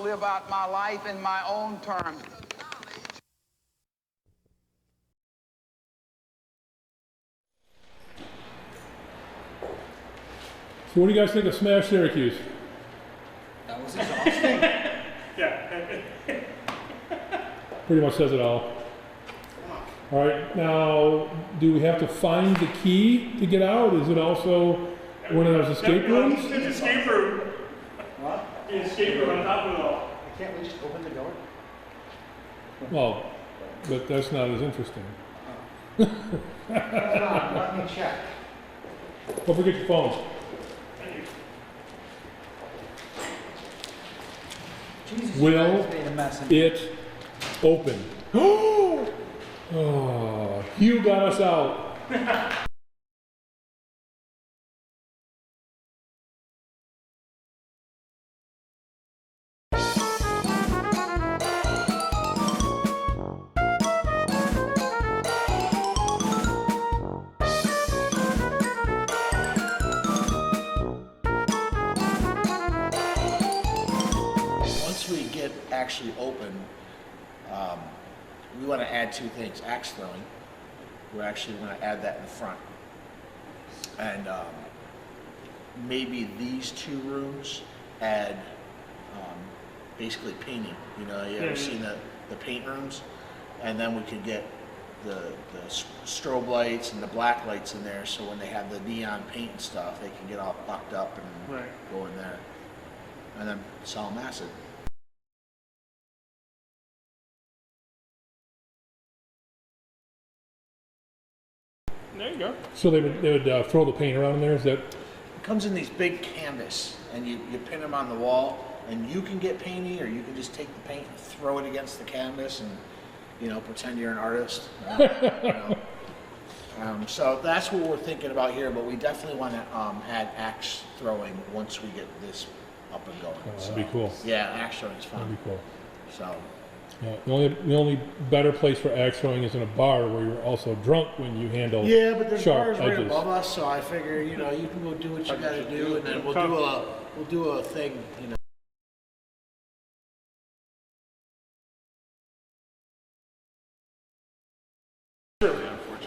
live out my life in my own terms. So what do you guys think of Smash Syracuse? That was exhausting. Yeah. Pretty much says it all. All right, now, do we have to find the key to get out? Is it also one of those escape rooms? It's an escape room. What? An escape room on top of it all. Can't we just open the door? Well, but that's not as interesting. Hold on, let me check. Don't forget your phones. Jesus, Will you guys made a mess in here. it open? Oh, Hugh got us out. Once we get actually open, we want to add two things. Axe throwing. We're actually going to add that in the front. And maybe these two rooms add basically painting. You know, you ever seen the paint rooms? And then we could get the strobe lights and the black lights in there, so when they have the neon paint and stuff, they can get all bucked up and go in there. And then sell them acid. There you go. So they would throw the paint around in there? Is that? It comes in these big canvas, and you pin them on the wall, and you can get painting, or you can just take the paint and throw it against the canvas and, you know, pretend you're an artist. You know. So that's what we're thinking about here, but we definitely want to add axe throwing once we get this up and going. Oh, that'd be cool. Yeah, axe throwing is fun. That'd be cool. So. Yeah, the only better place for axe throwing is in a bar where you're also drunk when you handle Yeah, but there's sharp bars right edges. above us, so I figure, you know, you can go do what you got to do, and then we'll do a thing, you know.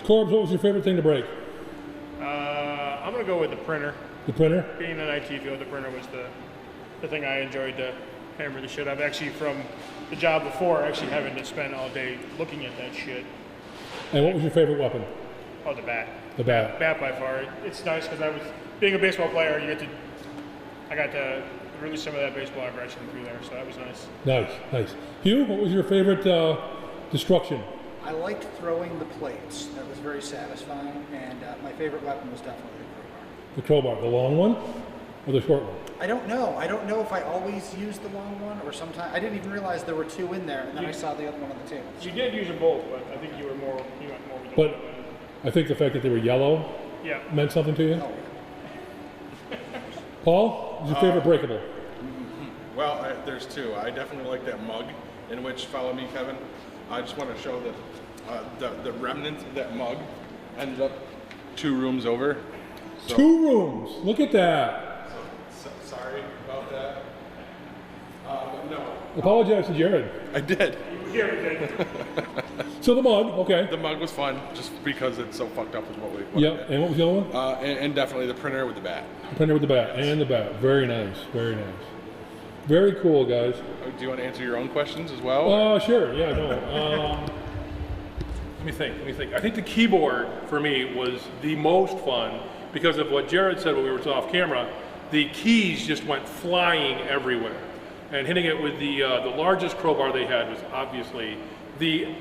Corbs, what was your favorite thing to break? I'm gonna go with the printer. The printer? Being in IT field, the printer was the thing I enjoyed to hammer the shit. I've actually, from the job before, actually having to spend all day looking at that shit. And what was your favorite weapon? Oh, the bat. The bat. Bat by far. It's nice because I was being a baseball player. I got to release some of that baseball aggression through there, so that was nice. Nice, nice. Hugh, what was your favorite destruction? I liked throwing the plates. That was very satisfying, and my favorite weapon was definitely the crowbar. The crowbar, the long one or the short one? I don't know. I don't know if I always used the long one or sometimes. I didn't even realize there were two in there, and then I saw the other one on the table. You did use them both, but I think you went more with the But I think the fact that they were yellow meant something to you? Oh, yeah. Paul, what was your favorite breakable? Well, there's two. I definitely like that mug, in which, follow me, Kevin. I just want to show that the remnants of that mug ended up 2 rooms over. So, 2 rooms. Look at that. Sorry about that. But no. Apologize to Jared. I did. So the mug, okay. The mug was fun, just because it's so fucked up with what we. Yep. And what was the other one? And definitely the printer with the bat. The printer with the bat and the bat. Very nice. Very nice. Very cool, guys. Do you want to answer your own questions as well? Sure. Yeah. No. Let me think. I think the keyboard for me was the most fun because of what Jared said when we were off camera. The keys just went flying everywhere, and hitting it with the largest crowbar they had was obviously the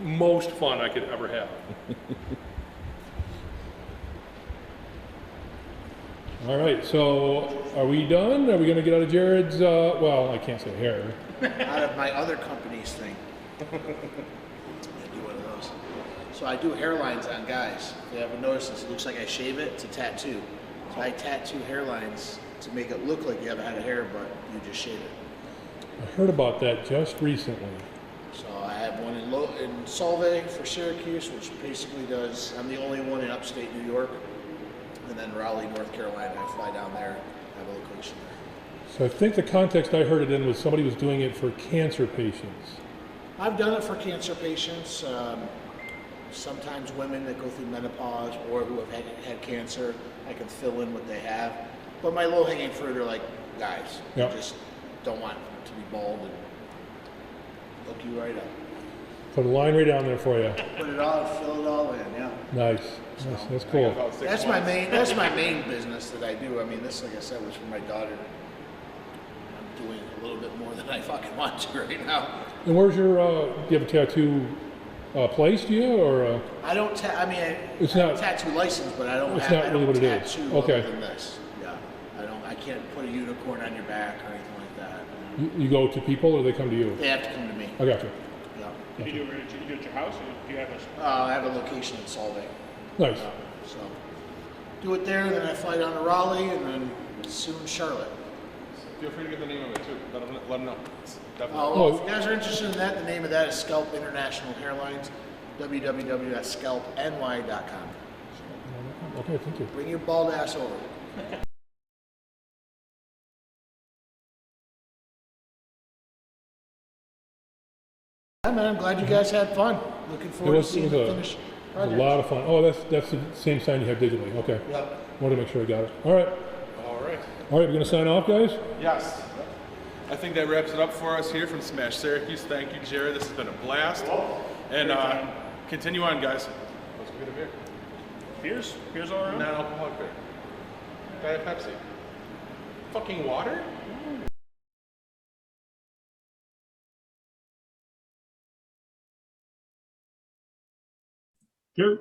most fun I could ever have. All right. So are we done? Are we going to get out of Jared's? Well, I can't say hair. Out of my other company's thing. I do one of those. So I do hairlines on guys. If you haven't noticed this, it looks like I shave it. It's a tattoo. So I tattoo hairlines to make it look like you haven't had a hair, but you just shave it. I heard about that just recently. So I have one in Solvay for Syracuse, which basically does, I'm the only one in upstate New York. And then Raleigh, North Carolina, I fly down there, have a location there. So I think the context I heard it in was somebody was doing it for cancer patients. I've done it for cancer patients. Sometimes women that go through menopause or who have had cancer, I can fill in what they have. But my low-hanging fruit are like guys who Yep. just don't want to be bald and look you right up. Put a line right down there for you. Put it all, fill it all in, yeah. Nice. That's cool. That's my main business that I do. I mean, this, like I said, was for my daughter. I'm doing a little bit more than I fucking want to right now. And where's your, do you have a tattoo place, do you, or? I don't, I have a tattoo license, but I don't It's have, not really what it is. tattoo Okay. other than this. Yeah, I can't put a unicorn on your back or anything like that. You go to people or they come to you? They have to come to me. I got you. Yeah. Do you do it at your house, or do you have a? I have a location in Solvay. Nice. So, do it there, then I fly down to Raleigh, and then soon Charlotte. Feel free to get the name of it too. Let them know. It's definitely. Well, if you guys are interested in that, the name of that is Scalp International Hairlines, www.scalpny.com. Okay, thank you. Bring your bald ass over. Yeah, man, I'm glad you guys had fun. Looking forward to seeing the finished it was a project. lot of fun. Oh, that's the same sign you have digitally. Okay. Yep. Wanted to make sure I got it. All right. All right. All right, we're going to sign off, guys? Yes. I think that wraps it up for us here from Smash Syracuse. Thank you, Jared. This has been a blast. And continue on, guys. Let's go get a beer. Beers all around? Non-alcoholic beer. Diet Pepsi. Fucking water? Sure.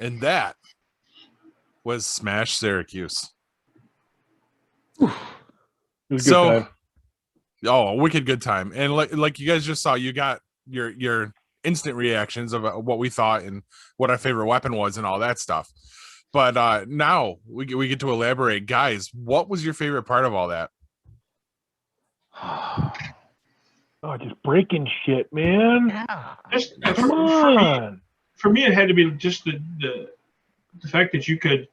And that was Smash Syracuse. It was a good time. Oh, a wicked good time. And like you guys just saw, you got your instant reactions of what we thought and what our favorite weapon was and all that stuff. But now we get to elaborate. Guys, what was your favorite part of all that? Oh, just breaking shit, man. Yeah. Just, Come on. For me, it had to be just the fact that you could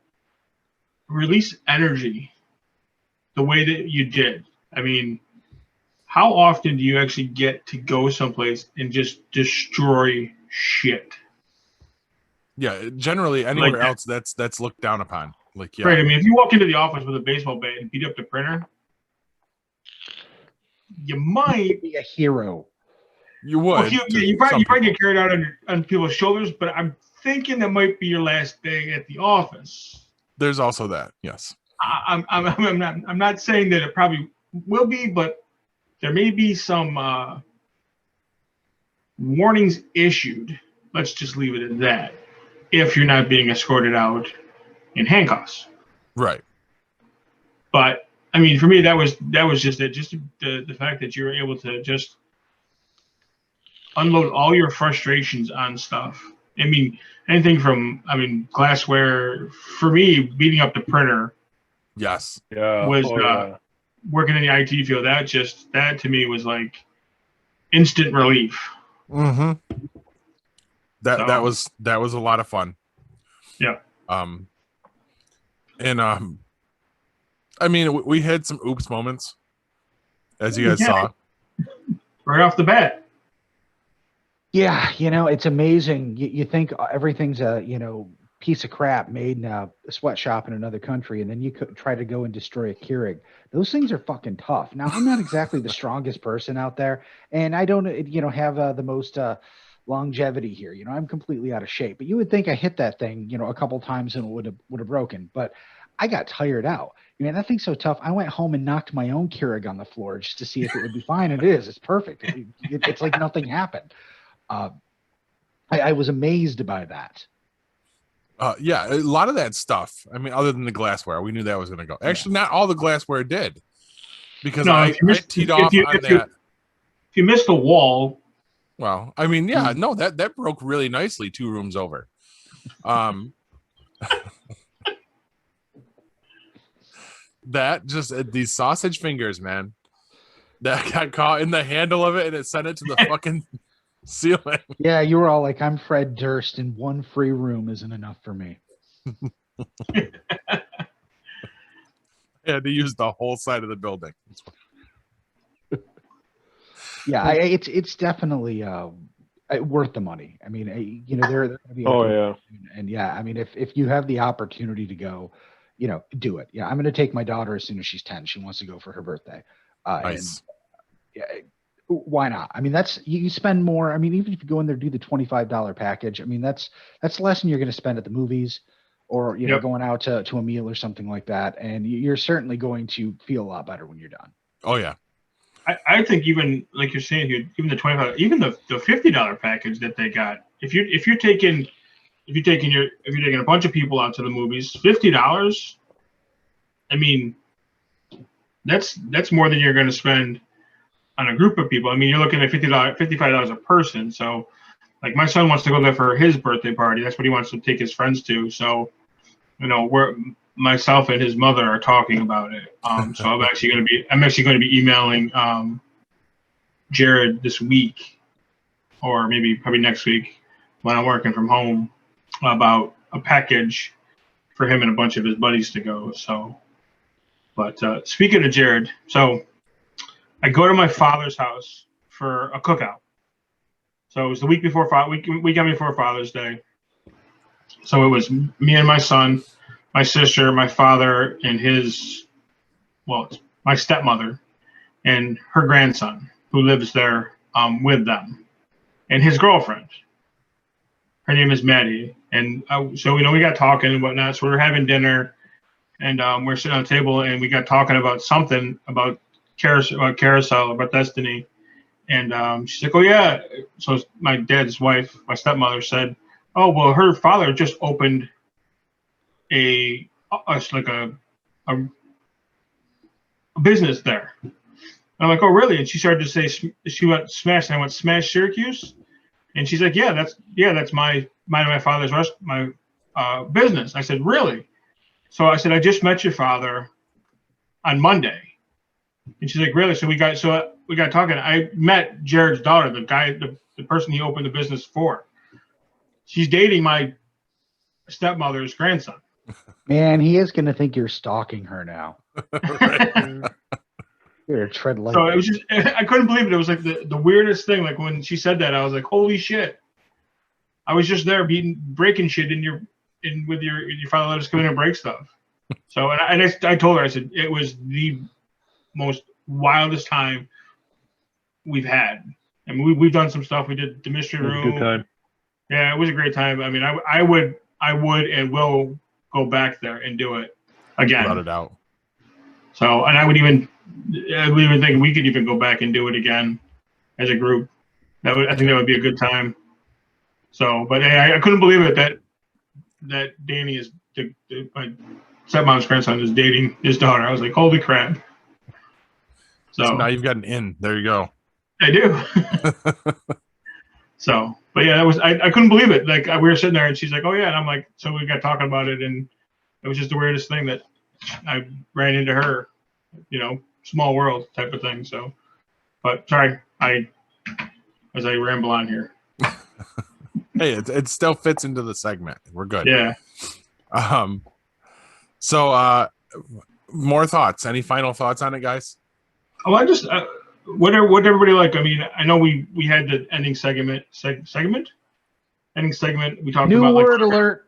release energy the way that you did. I mean, how often do you actually get to go someplace and just destroy shit? Yeah, generally anywhere else that's looked down upon. Like, yeah. Right. I mean, if you walk into the office with a baseball bat and beat up the printer, you might be a hero. You would. Well, you probably get carried out on people's shoulders, but I'm thinking that might be your last day at the office. There's also that. Yes. I'm not saying that it probably will be, but there may be some warnings issued. Let's just leave it at that. If you're not being escorted out in handcuffs. Right. But I mean, for me, that was just it. Just the fact that you were able to just unload all your frustrations on stuff. I mean, anything from, glassware. For me, beating up the printer. Yes. Yeah. Was working in the IT field. That to me was like instant relief. Mm-hmm. That was a lot of fun. Yeah. I mean, we had some oops moments, as you guys saw. Right off the bat. Yeah, it's amazing. You think everything's a, piece of crap made in a sweatshop in another country, and then you could try to go and destroy a Keurig. Those things are fucking tough. Now, I'm not exactly the strongest person out there, and I don't, have the most longevity here. I'm completely out of shape. But you would think I hit that thing, a couple times and it would have broken. But I got tired out. That thing's so tough. I went home and knocked my own Keurig on the floor just to see if it would be fine. It is. It's perfect. It's like nothing happened. I was amazed by that. Yeah, a lot of that stuff. I mean, other than the glassware, we knew that was going to go. Actually, not all the glassware did, because I teed off on that. If you missed the wall, well, I mean, yeah, no, that broke really nicely 2 rooms over. That just these sausage fingers, man, that got caught in the handle of it and it sent it to the fucking ceiling. Yeah, you were all like, I'm Fred Durst, and one free room isn't enough for me. I had to use the whole side of the building. Yeah, it's definitely worth the money. I mean, they're going to be. Oh yeah. And yeah, I mean, if you have the opportunity to go, do it. Yeah, I'm going to take my daughter as soon as she's 10. She wants to go for her birthday. Nice. And, yeah, why not? I mean, that's you spend more. I mean, even if you go in there do the $25 package, I mean, that's less than you're going to spend at the movies, or going out to a meal or something like that. And you're certainly going to feel a lot better when you're done. Oh yeah. I think even like you're saying here, even the $25, even the $50 package that they got. If you're taking a bunch of people out to the movies, $50. I mean, that's more than you're going to spend on a group of people. I mean, you're looking at $55 a person. So, like my son wants to go there for his birthday party. That's what he wants to take his friends to. So, myself and his mother are talking about it. So I'm actually going to be emailing Jared this week, or probably next week when I'm working from home, about a package for him and a bunch of his buddies to go. So, but speaking of Jared, so I go to my father's house for a cookout. So it was the weekend before Father's Day. So it was me and my son, my sister, my father, and my stepmother and her grandson who lives there with them, and his girlfriend. Her name is Maddie. And so, we got talking and whatnot. So we were having dinner, and we're sitting on the table, and we got talking about something about Carousel, about Destiny. And she's like, oh, yeah. So my dad's wife, my stepmother, said, oh, well, her father just opened a business there. And I'm like, oh, really? And she started to say, she went Smash, and I went, Smash Syracuse? And she's like, yeah, that's my father's business. I said, really? So I said, I just met your father on Monday. And she's like, really? So we got talking. I met Jared's daughter, the person he opened the business for. She's dating my stepmother's grandson. Man, he is going to think you're stalking her now. You're tread lightly. So it was I couldn't believe it. It was like the weirdest thing. Like when she said that, I was like, holy shit. I was just there breaking shit with your father let us come in and break stuff. So, and I told her, I said, it was the most wildest time we've had. I mean, we've done some stuff. We did the mystery room. It was a good time. Yeah, it was a great time. I mean, I would and will go back there and do it again. Without a doubt. So, and I would even think we could even go back and do it again as a group. I think that would be a good time. So, but I couldn't believe it that Danny is my stepmom's grandson is dating his daughter. I was like, holy crap. So now you've got an in. There you go. I do. So, but yeah, I couldn't believe it. Like we were sitting there and she's like, oh yeah. And I'm like, so we got talking about it, and it was just the weirdest thing that I ran into her, small world type of thing. So, but sorry, as I ramble on here. Hey, it still fits into the segment. We're good. Yeah. So more thoughts? Any final thoughts on it, guys? Oh, I just what everybody like. I mean, I know we had the ending segment. Ending segment. We talked New about word alert.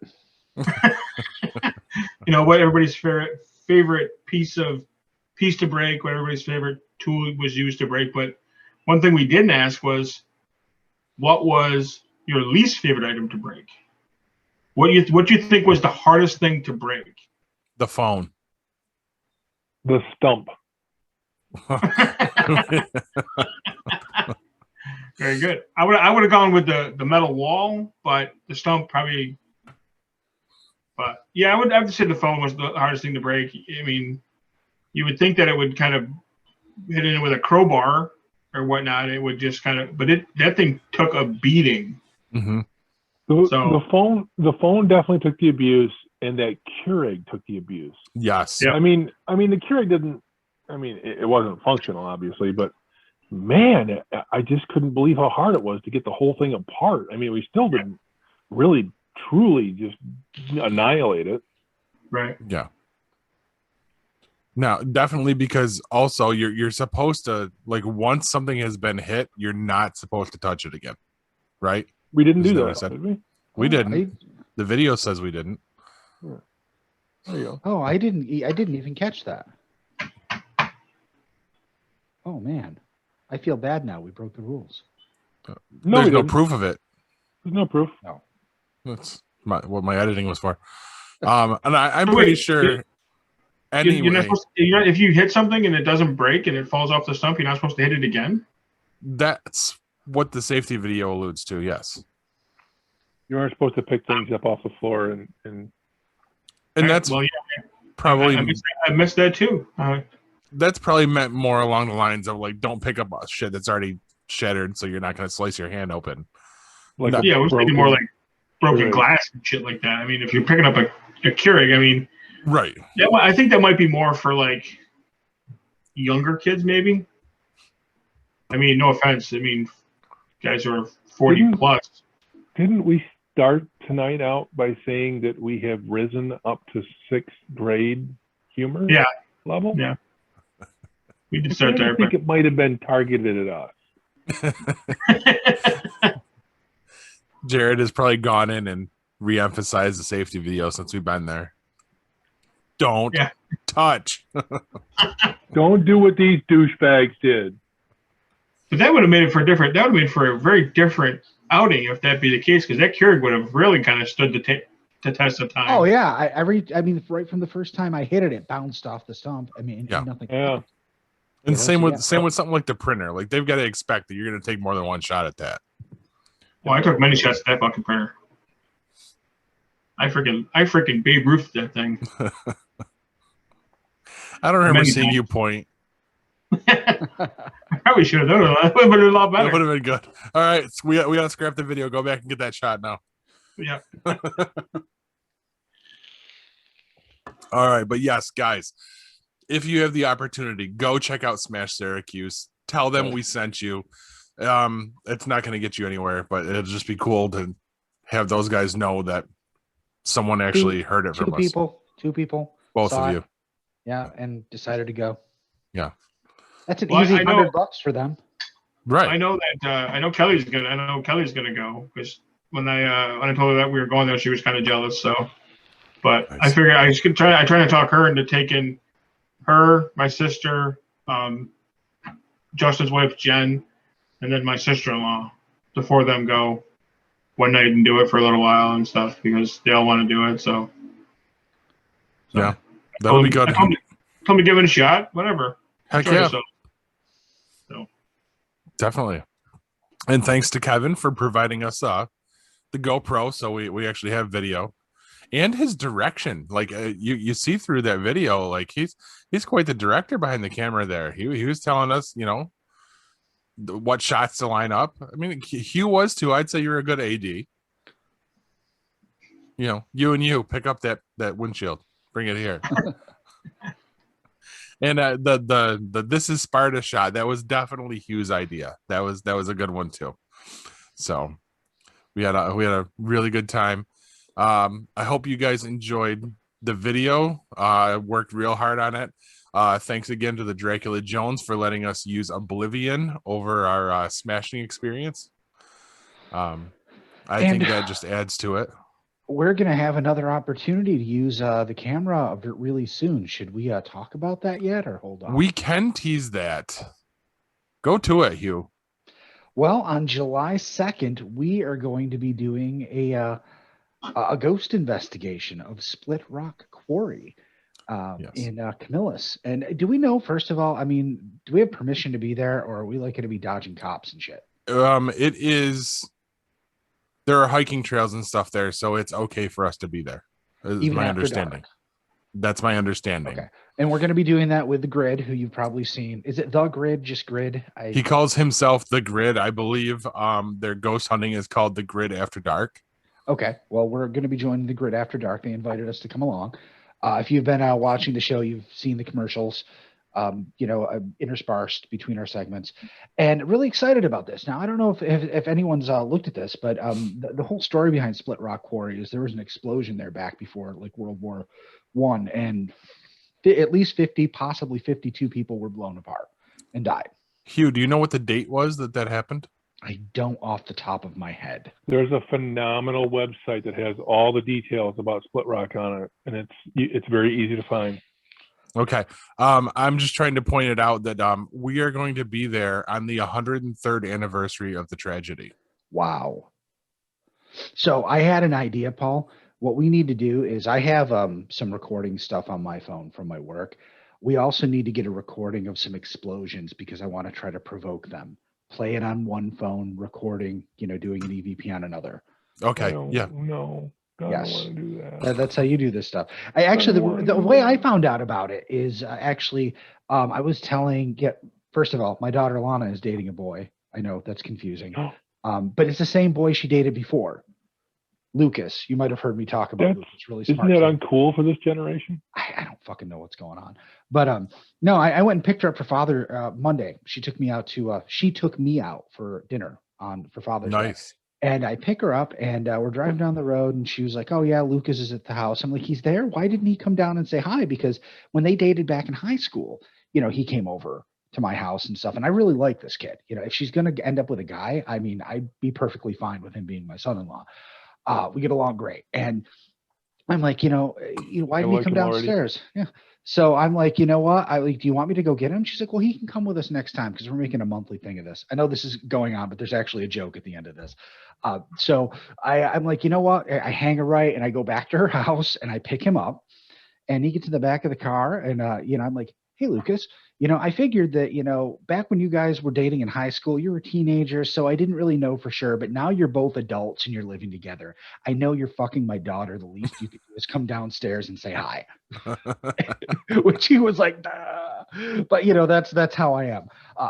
What everybody's favorite piece to break. What everybody's favorite tool was used to break. But one thing we didn't ask was, what was your least favorite item to break? What do you think was the hardest thing to break? The phone. The stump. Very good. I would have gone with the metal wall, but the stump probably. But yeah, I would have to say the phone was the hardest thing to break. I mean, you would think that it would kind of hit in with a crowbar or whatnot. It would just kind of, but that thing took a beating. Mm-hmm. The phone definitely took the abuse, and that Keurig took the abuse. Yes. Yep. I mean, the Keurig didn't. I mean, it wasn't functional, obviously, but man, I just couldn't believe how hard it was to get the whole thing apart. I mean, we still didn't really, truly just annihilate it. Right. Yeah. No, definitely, because also you're supposed to, like, once something has been hit, you're not supposed to touch it again, right? We didn't do Isn't that, what I said? did we? We didn't. The video says we didn't. There you go. Oh, I didn't even catch that. Oh man, I feel bad now. We broke the rules. No, There's we no didn't. proof of it. There's no proof. No. That's what my editing was for. And I'm pretty sure. Anyway, you're not supposed to, if you hit something and it doesn't break and it falls off the stump, you're not supposed to hit it again. that's what the safety video alludes to. Yes, You aren't supposed to pick things up off the floor and that's Well, yeah, probably I missed that too. that's probably meant more along the lines of, like, don't pick up shit that's already shattered, so you're not going to slice your hand open. like No. a Yeah, it was thinking more like broken Right. glass and shit like that. I mean, if you're picking up a Keurig, I mean, Right. I think that might be more for like younger kids, maybe. I mean, no offense. I mean, guys who are 40 plus. Didn't we start tonight out by saying that we have risen up to 6th grade humor Yeah. level? Yeah. We did I start there, think but it might have been targeted at us. Jared has probably gone in and re-emphasized the safety video since we've been there. Don't touch. Don't do what these douchebags did. But that would have made it for a different. That would have made for a very different outing if that be the case, because that Keurig would have really kind of stood the test of time. Oh yeah, I mean, right from the first time I hit it, it bounced off the stump. I mean, Yeah. nothing. Yeah. And Yeah, same so with yeah. same with something like the printer. Like, they've got to expect that you're going to take more than one shot at that. Well, I took many shots at that fucking printer. I freaking Babe Ruth that thing. I don't remember Many seeing times. you point. I probably should have done it. That would have been a lot That better. would have been good. All right, so we got to scrap the video. Go back and get that shot now. Yeah. All right, but yes, guys, if you have the opportunity, go check out Smash Syracuse. Tell them we sent you. It's not going to get you anywhere, but it'll just be cool to have those guys know that someone actually heard it from us. Two people. Both saw of it. you. Yeah, and decided to go. Yeah. That's an Well, easy I know- $100 for them. Right. I know that. I know Kelly's gonna go because when I told her that we were going there, she was kind of jealous. So, but I figured I just could try. I tried to talk her into taking her, my sister, Justin's wife Jen, and then my sister-in-law. The four of them go one night and do it for a little while and stuff because they all want to do it. So Yeah, that'll be good. Told me give it a shot. Whatever. Heck Enjoy yeah. yourself. Definitely. And thanks to Kevin for providing us the GoPro, so we actually have video, and his direction. Like, you see through that video, like he's quite the director behind the camera there. He was telling us, what shots to line up. I mean, Hugh was too. I'd say you're a good AD. You pick up that windshield, bring it here. And the This Is Sparta shot, that was definitely Hugh's idea. That was a good one too. So we had a really good time. I hope you guys enjoyed the video. I worked real hard on it. Thanks again to the Dracula Jones for letting us use Oblivion over our smashing experience. I think that just adds to it. We're going to have another opportunity to use the camera really soon. Should we talk about that yet or hold on? We can tease that. Go to it, Hugh. Well, on July 2nd, we are going to be doing a ghost investigation of Split Rock Quarry in Camillus. And do we know, first of all, I mean, do we have permission to be there, or are we like going to be dodging cops and shit? It is. There are hiking trails and stuff there, so it's okay for us to be there. Is Even my after understanding. dark? That's my understanding. Okay. And we're going to be doing that with the Grid, who you've probably seen. Is it the Grid? Just Grid? He calls himself the Grid, I believe. Their ghost hunting is called the Grid After Dark. Okay. Well, we're going to be joining the Grid After Dark. They invited us to come along. If you've been watching the show, you've seen the commercials, interspersed between our segments, and really excited about this. Now, I don't know if anyone's looked at this, but the whole story behind Split Rock Quarry is there was an explosion there back before like World War I, and at least 50, possibly 52 people were blown apart and died. Hugh, do you know what the date was that happened? I don't off the top of my head. There's a phenomenal website that has all the details about Split Rock on it, and it's very easy to find. Okay. I'm just trying to point it out that we are going to be there on the 103rd anniversary of the tragedy. Wow. So I had an idea, Paul. What we need to do is I have some recording stuff on my phone from my work. We also need to get a recording of some explosions because I want to try to provoke them. Play it on one phone, recording, doing an EVP on another. Okay. Yeah. No. I Yes. don't want to do that. That's how you do this stuff. I actually, the way I found out about it is I was telling, first of all, my daughter Lana is dating a boy. I know that's confusing. But it's the same boy she dated before. Lucas, you might have heard me talk about Lucas. Really smart. Isn't that uncool for this generation? I don't fucking know what's going on. But no, I went and picked her up for Father Monday. She took me out for dinner for Father's Day. Nice. And I pick her up and we're driving down the road and she was like, oh yeah, Lucas is at the house. I'm like, he's there? Why didn't he come down and say hi? Because when they dated back in high school, he came over to my house and stuff. And I really like this kid. If she's going to end up with a guy, I mean, I'd be perfectly fine with him being my son-in-law. We get along great. And I'm like, why didn't he come downstairs? Yeah. So I'm like, you know what? Do you want me to go get him? She's like, well, he can come with us next time because we're making a monthly thing of this. I know this is going on, but there's actually a joke at the end of this. So I'm like, you know what? I hang a right and I go back to her house and I pick him up and he gets in the back of the car and, I'm like, hey, Lucas, I figured that, back when you guys were dating in high school, you were a teenager, so I didn't really know for sure, but now you're both adults and you're living together. I know you're fucking my daughter. The least you could do is come downstairs and say hi. Which he was like, nah. But that's how I am.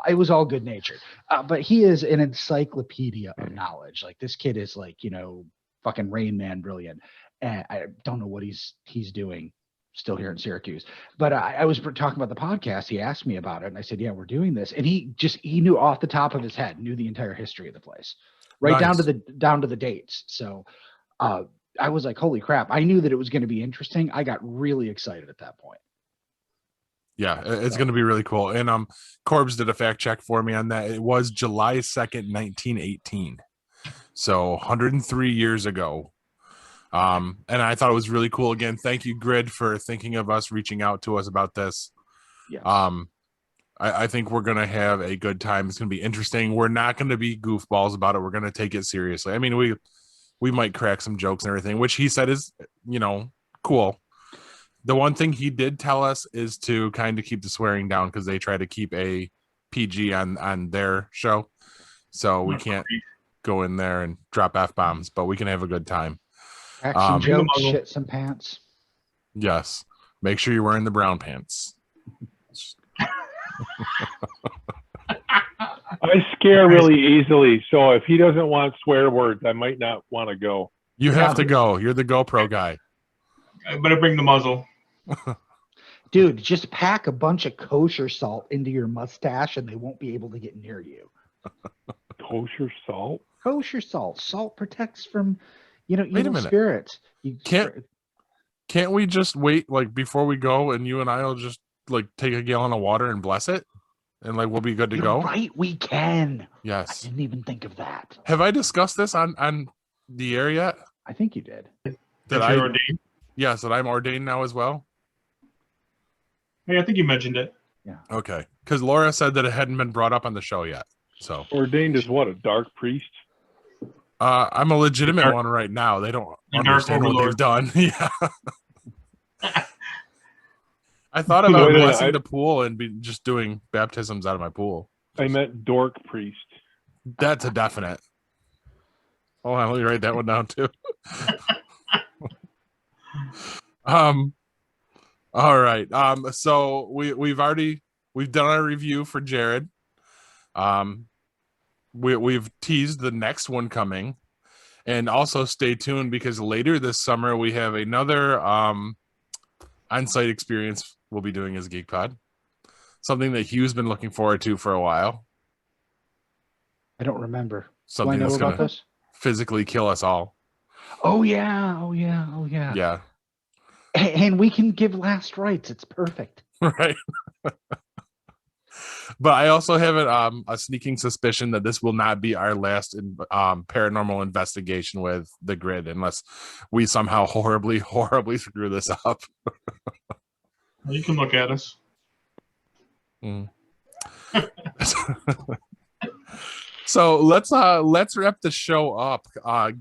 It was all good natured. But he is an encyclopedia of knowledge. Like this kid is like, fucking Rain Man brilliant. And I don't know what he's doing still here in Syracuse. But I was talking about the podcast. He asked me about it and I said, yeah, we're doing this. And he knew off the top of his head, knew the entire history of the place, right? Nice. down to the dates. So I was like, holy crap. I knew that it was going to be interesting. I got really excited at that point. Yeah, it's going to be really cool. And Corbs did a fact check for me on that. It was July 2nd, 1918. So 103 years ago. And I thought it was really cool. Again, thank you, Grid, for thinking of us, reaching out to us about this. Yes. I think we're going to have a good time. It's going to be interesting. We're not going to be goofballs about it. We're going to take it seriously. I mean, we might crack some jokes and everything, which he said is, cool. The one thing he did tell us is to kind of keep the swearing down because they try to keep a PG on their show. So we can't go in there and drop F-bombs, but we can have a good time. Crack some jokes, shit some pants. Yes. Make sure you're wearing the brown pants. I scare really easily, so if he doesn't want swear words, I might not want to go. You have to go. You're the GoPro guy. I better bring the muzzle. Dude, just pack a bunch of kosher salt into your mustache and they won't be able to get near you. Kosher salt? Kosher salt. Salt protects from, Wait a minute. spirits. Can't we just wait before we go and you and I will just take a gallon of water and bless it? And we'll be good to go? Right, we can. Yes. I didn't even think of that. Have I discussed this on the air yet? I think you did. That you're ordained? Yes, that I'm ordained now as well. Yeah, I think you mentioned it. Yeah. Okay. Because Laura said that it hadn't been brought up on the show yet. So ordained as what? A dark priest? I'm a legitimate one right now. They don't understand what they've done. Yeah. I thought about blessing the pool and just doing baptisms out of my pool. I meant dork priest. That's a definite. Hold on, let me write that one down too. All right. So we've done our review for Jared. We've teased the next one coming, and also stay tuned because later this summer we have another on-site experience we'll be doing as Geek Pod. Something that Hugh's been looking forward to for a while. I don't remember. Something that's going to physically kill us all. Oh yeah. Yeah. And we can give last rites. It's perfect. Right. But I also have a sneaking suspicion that this will not be our last paranormal investigation with the Grid, unless we somehow horribly screw this up. You can look at us. So let's wrap the show up,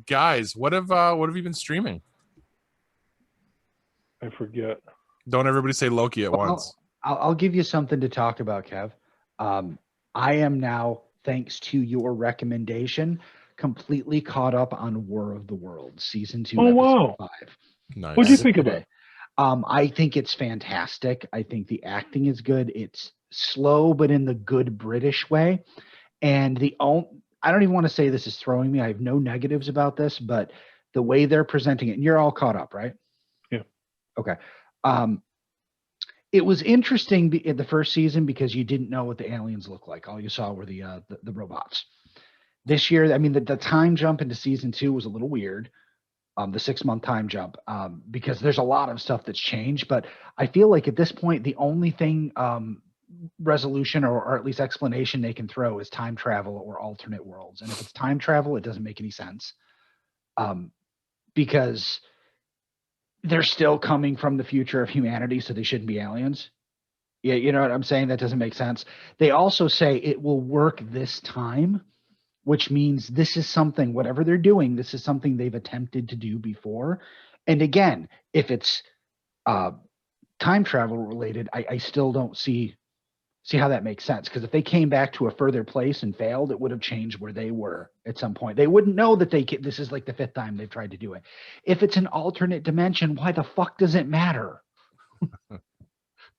guys. What have you been streaming? I forget. Don't everybody say Loki at once. I'll give you something to talk about, Kev. I am now, thanks to your recommendation, completely caught up on War of the Worlds season 2, episode 5. Nice. What'd you think of it? I think it's fantastic. I think the acting is good. It's slow, but in the good British way. And I don't even want to say this is throwing me. I have no negatives about this, but the way they're presenting it, and you're all caught up, right? Yeah. Okay. It was interesting in the first season because you didn't know what the aliens looked like. All you saw were the robots. This year, I mean, the time jump into season 2 was a little weird. The 6-month time jump, because there's a lot of stuff that's changed. But I feel like at this point, the only thing resolution or at least explanation they can throw is time travel or alternate worlds. And if it's time travel, it doesn't make any sense, because they're still coming from the future of humanity, so they shouldn't be aliens. Yeah, you know what I'm saying? That doesn't make sense. They also say it will work this time, which means this is something, whatever they're doing, this is something they've attempted to do before. And again, if it's time travel related, I still don't see how that makes sense. Because if they came back to a further place and failed, it would have changed where they were at some point. They wouldn't know that this is like the 5th time they've tried to do it. If it's an alternate dimension, why the fuck does it matter?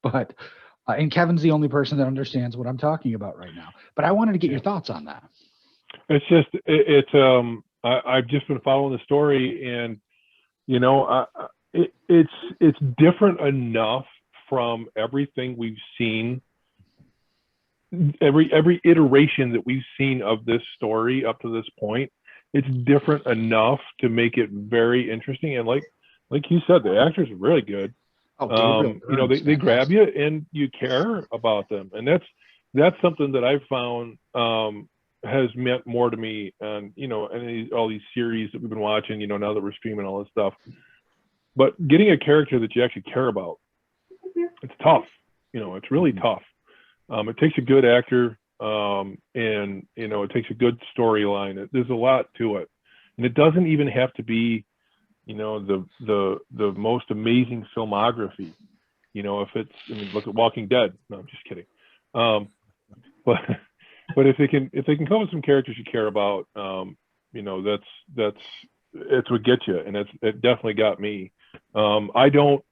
But and Kevin's the only person that understands what I'm talking about right now. But I wanted to get your thoughts on that. It's just I've just been following the story, and you know, it's different enough from everything we've seen, every iteration that we've seen of this story up to this point. It's different enough to make it very interesting, and like you said, the actors are really good. You know, they grab you and you care about them, and that's something that I've found has meant more to me, and you know, and all these series that we've been watching, you know, now that we're streaming all this stuff. But getting a character that you actually care about, it's tough. You know, it's really tough. It takes a good actor, and you know, it takes a good storyline. There's a lot to it, and it doesn't even have to be, you know, the most amazing filmography. You know, if it's, I mean, look at Walking Dead. No, I'm just kidding. But if they can come with some characters you care about, you know, it's what gets you, and it definitely got me. I don't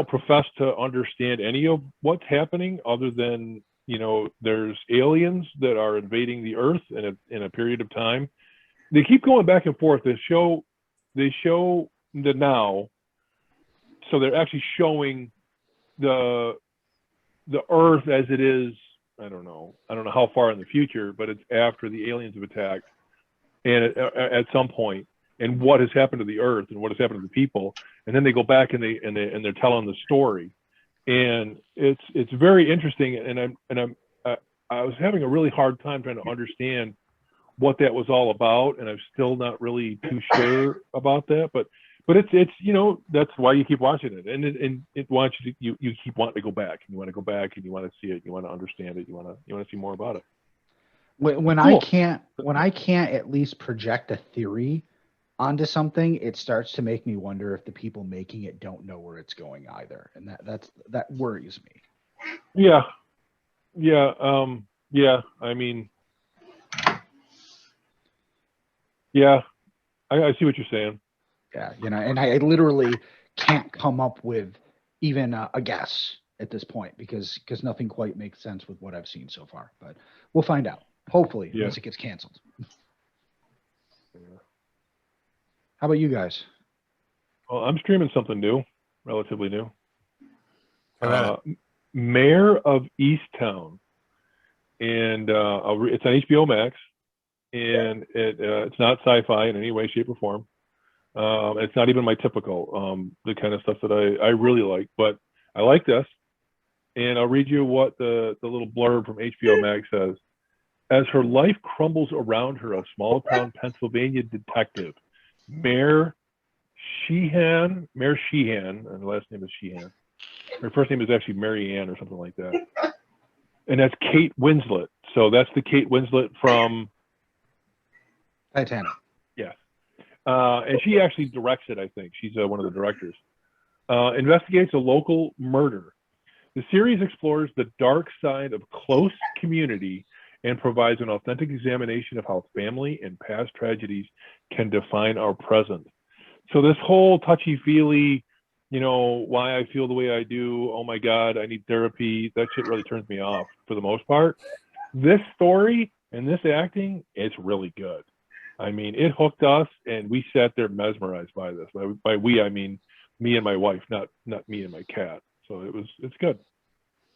profess to understand any of what's happening, other than, you know, there's aliens that are invading the Earth in a period of time. They keep going back and forth. They show the now, so they're actually showing the Earth as it is. I don't know how far in the future, but it's after the aliens have attacked, and at some point, and what has happened to the Earth and what has happened to the people, and then they go back and they're telling the story, and it's very interesting. And I was having a really hard time trying to understand what that was all about, and I'm still not really too sure about that, but it's you know, that's why you keep watching it, and it wants you keep wanting to go back, and you want to go back, and you want to see it, you want to understand it, you want to see more about it. When cool. I can't at least project a theory onto something, it starts to make me wonder if the people making it don't know where it's going either, and that worries me. I mean, I see what you're saying. Yeah, you know, and I literally can't come up with even a guess at this point because nothing quite makes sense with what I've seen so far. But we'll find out. Hopefully, once it gets canceled. How about you guys? Well, I'm streaming something new, relatively new. Mayor of Easttown, and it's on HBO Max, and it's not sci-fi in any way, shape, or form. It's not even my typical, the kind of stuff that I really like, but I like this. And I'll read you what the little blurb from HBO Mag says. As her life crumbles around her, a small town Pennsylvania detective, Mayor Sheehan, and the last name is Sheehan. Her first name is actually Mary Ann or something like that. And that's Kate Winslet. So that's the Kate Winslet from Titanic. Yes. And she actually directs it, I think. She's one of the directors. Investigates a local murder. The series explores the dark side of close community and provides an authentic examination of how family and past tragedies can define our present. So this whole touchy-feely, why I feel the way I do, oh my God, I need therapy, that shit really turns me off for the most part. This story and this acting, it's really good. I mean, it hooked us, and we sat there mesmerized by this. By we, I mean me and my wife, not me and my cat. So it's good.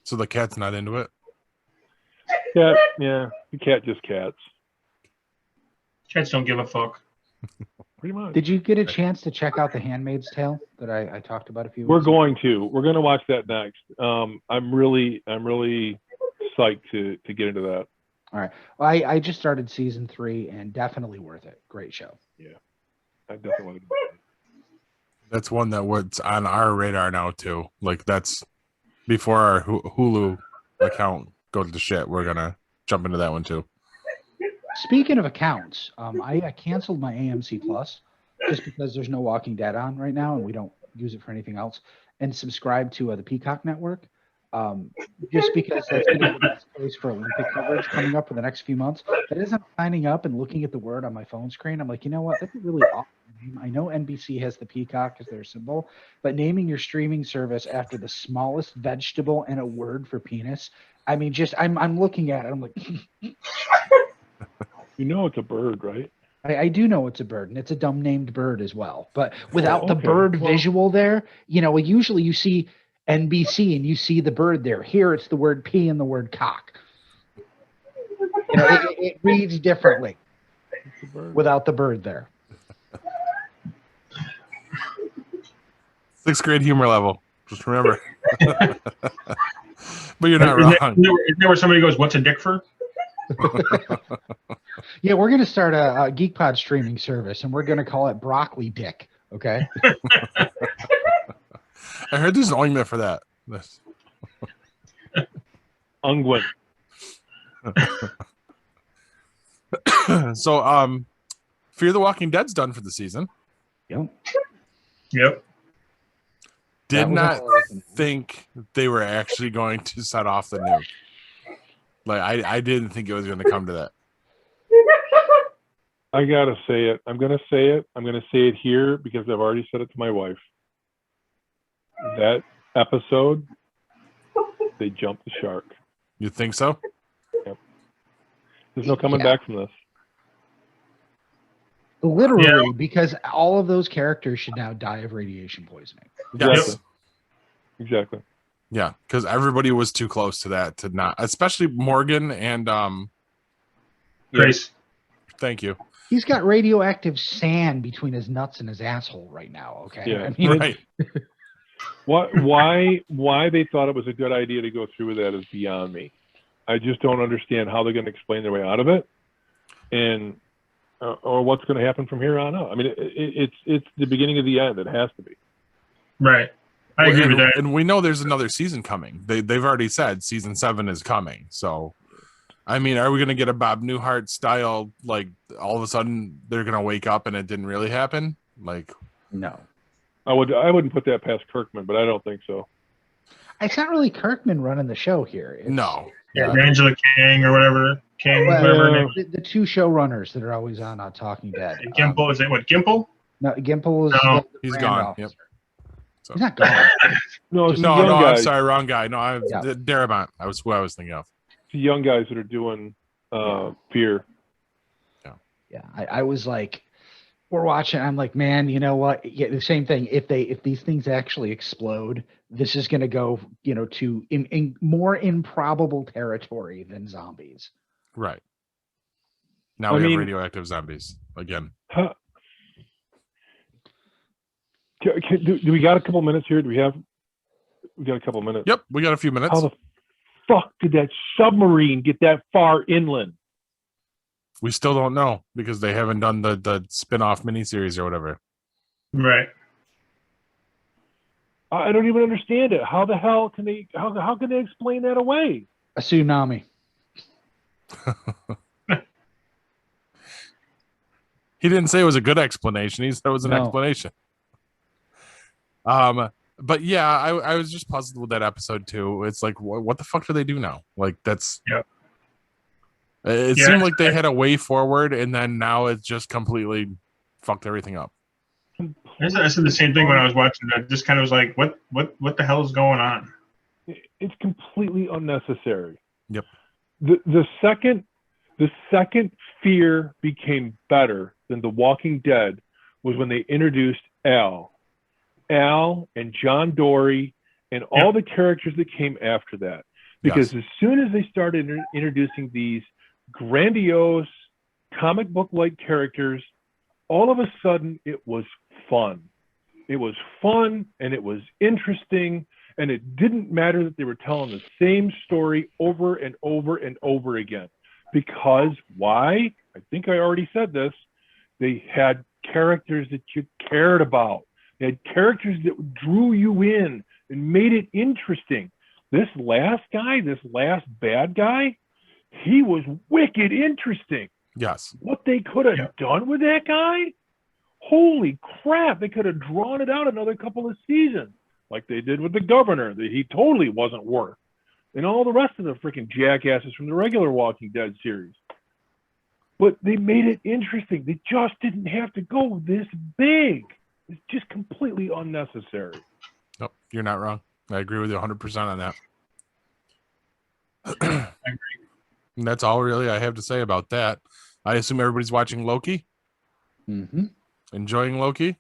So the cat's not into it? Yeah, the cat just cats. Cats don't give a fuck. Pretty much. Did you get a chance to check out The Handmaid's Tale that I talked about a few weeks We're ago? going to watch that next. I'm really psyched to get into that. All right. Well, I just started season 3 and definitely worth it. Great show. Yeah, I definitely want to do that. That's one that was on our radar now too. Like that's before our Hulu account goes to shit. We're gonna jump into that one too. Speaking of accounts, I canceled my AMC Plus just because there's no Walking Dead on right now and we don't use it for anything else, and subscribe to the Peacock Network. Just because that's going to be the best place for Olympic coverage coming up for the next few months. But as I'm signing up and looking at the word on my phone screen, I'm like, you know what? That's a really awesome name. I know NBC has the peacock as their symbol, but naming your streaming service after the smallest vegetable and a word for penis, I mean, I'm looking at it. I'm like, it's a bird, right? I do know it's a bird, and it's a dumb named bird as well. But without the bird visual there, usually you see NBC and you see the bird there. Here it's the word pee and the word cock. It reads differently without the bird there. 6th grade humor level. Just remember. But you're not wrong. Isn't there where somebody goes, "What's a dick for?" Yeah, we're going to start a GeekPod streaming service, and we're going to call it Broccoli Dick. Okay. I heard there's an ointment for that. Unguent. So, Fear the Walking Dead's done for the season. Yep. Did not think they were actually going to set off the nuke. Like, I didn't think it was going to come to that. I gotta say it. I'm gonna say it. I'm gonna say it here because I've already said it to my wife. That episode, they jumped the shark. You think so? Yep. There's no coming back from this. Literally, because all of those characters should now die of radiation poisoning. Yes. Exactly. Yeah, because everybody was too close to that to not, especially Morgan and Grace. Thank you. He's got radioactive sand between his nuts and his asshole right now. Okay. Yeah. I mean, Right. Why they thought it was a good idea to go through with that is beyond me. I just don't understand how they're going to explain their way out of it, and or what's going to happen from here on out. I mean, it's the beginning of the end. It has to be. Right. I agree with that. And we know there's another season coming. They've already said season 7 is coming. So, I mean, are we going to get a Bob Newhart style, like all of a sudden they're going to wake up and it didn't really happen? Like, no. I wouldn't put that past Kirkman, but I don't think so. It's not really Kirkman running the show here. No. Yeah, Angela King or whatever. Whatever her name is. The two showrunners that are always on Talking Dead. Gimple, is it what, Gimple? No, Gimple is No, the he's brand gone. officer. Yep. So. He's not gone. No, it's no, young guys. I'm sorry, wrong guy. No, Darabont. I was who I was thinking of. It's the young guys that are doing Fear. Yeah, I was like, we're watching. I'm like, man, you know what? Yeah, the same thing. If these things actually explode, this is going to go, to in more improbable territory than zombies. Right. Now we have radioactive zombies again. Do we got a couple minutes here? We got a couple minutes. Yep, we got a few minutes. How the fuck did that submarine get that far inland? We still don't know because they haven't done the spin-off miniseries or whatever. Right. I don't even understand it. How the hell can they? How can they explain that away? A tsunami. He didn't say it was a good explanation. He said it was an explanation. But yeah, I was just puzzled with that episode too. It's like, what the fuck do they do now? Like that's It seemed like they had a way forward, and then now it's just completely fucked everything up. I said the same thing when I was watching it. Just kind of was like, what the hell is going on? It's completely unnecessary. Yep. The second Fear became better than The Walking Dead was when they introduced Al and John Dory and all the characters that came after that. Because as soon as they started introducing these grandiose comic book-like characters, all of a sudden it was fun. It was fun and it was interesting, and it didn't matter that they were telling the same story over and over and over again. Because why? I think I already said this. They had characters that you cared about. They had characters that drew you in and made it interesting. This last bad guy, he was wicked interesting. Yes. What they could have done with that guy, holy crap, they could have drawn it out another couple of seasons like they did with the governor that he totally wasn't worth. And all the rest of the freaking jackasses from the regular Walking Dead series. But they made it interesting. They just didn't have to go this big. It's just completely unnecessary. Nope, you're not wrong. I agree with you 100% on that. I agree. And that's all really I have to say about that. I assume everybody's watching Loki? Mm-hmm. Enjoying Loki?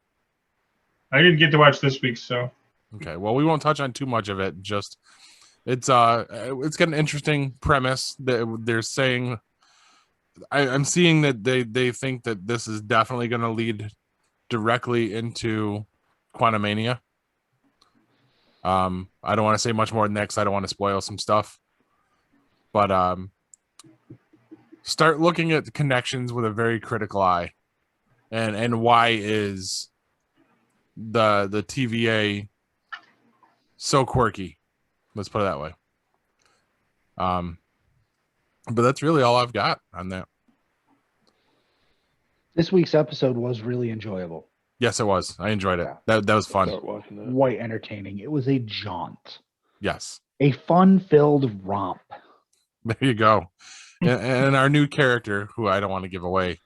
I didn't get to watch this week, so. Okay, well, we won't touch on too much of it. Just it's got an interesting premise that they're saying. I'm seeing that they think that this is definitely going to lead directly into Quantumania. I don't want to say much more than that because I don't want to spoil some stuff. But start looking at the connections with a very critical eye, and why is the TVA so quirky? Let's put it that way. But that's really all I've got on that. This week's episode was really enjoyable. Yes, it was. I enjoyed it. That was fun. Quite entertaining. It was a jaunt. Yes. A fun-filled romp. There you go. And our new character, who I don't want to give away,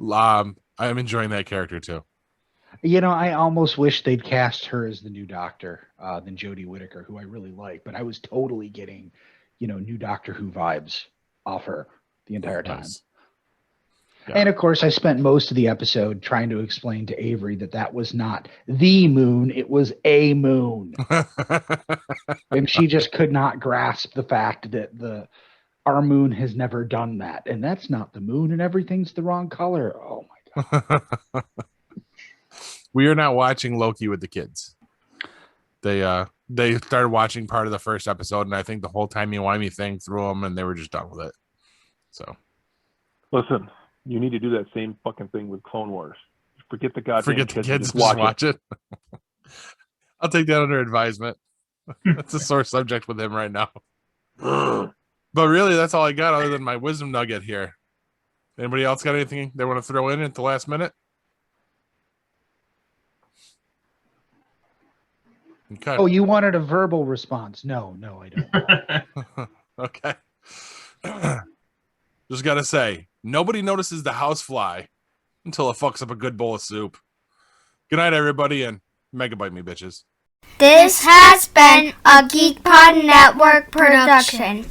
I'm enjoying that character too. You know, I almost wish they'd cast her as the new Doctor than Jodie Whittaker, who I really like. But I was totally getting, new Doctor Who vibes off her the entire time. Nice. Yeah. And of course, I spent most of the episode trying to explain to Avery that was not the moon, it was a moon. And she just could not grasp the fact that our moon has never done that. And that's not the moon, and everything's the wrong color. Oh my God. We are not watching Loki with the kids. They started watching part of the first episode, and I think the whole timey-wimey thing threw them, and they were just done with it. So, listen, you need to do that same fucking thing with Clone Wars. Forget the goddamn kids, just watch it. I'll take that under advisement. That's a sore subject with him right now. But really, that's all I got other than my wisdom nugget here. Anybody else got anything they want to throw in at the last minute? Okay. Oh, you wanted a verbal response? No, I don't. Okay. Just gotta say, nobody notices the housefly until it fucks up a good bowl of soup. Good night, everybody, and megabyte me, bitches. This has been a GeekPod Network production.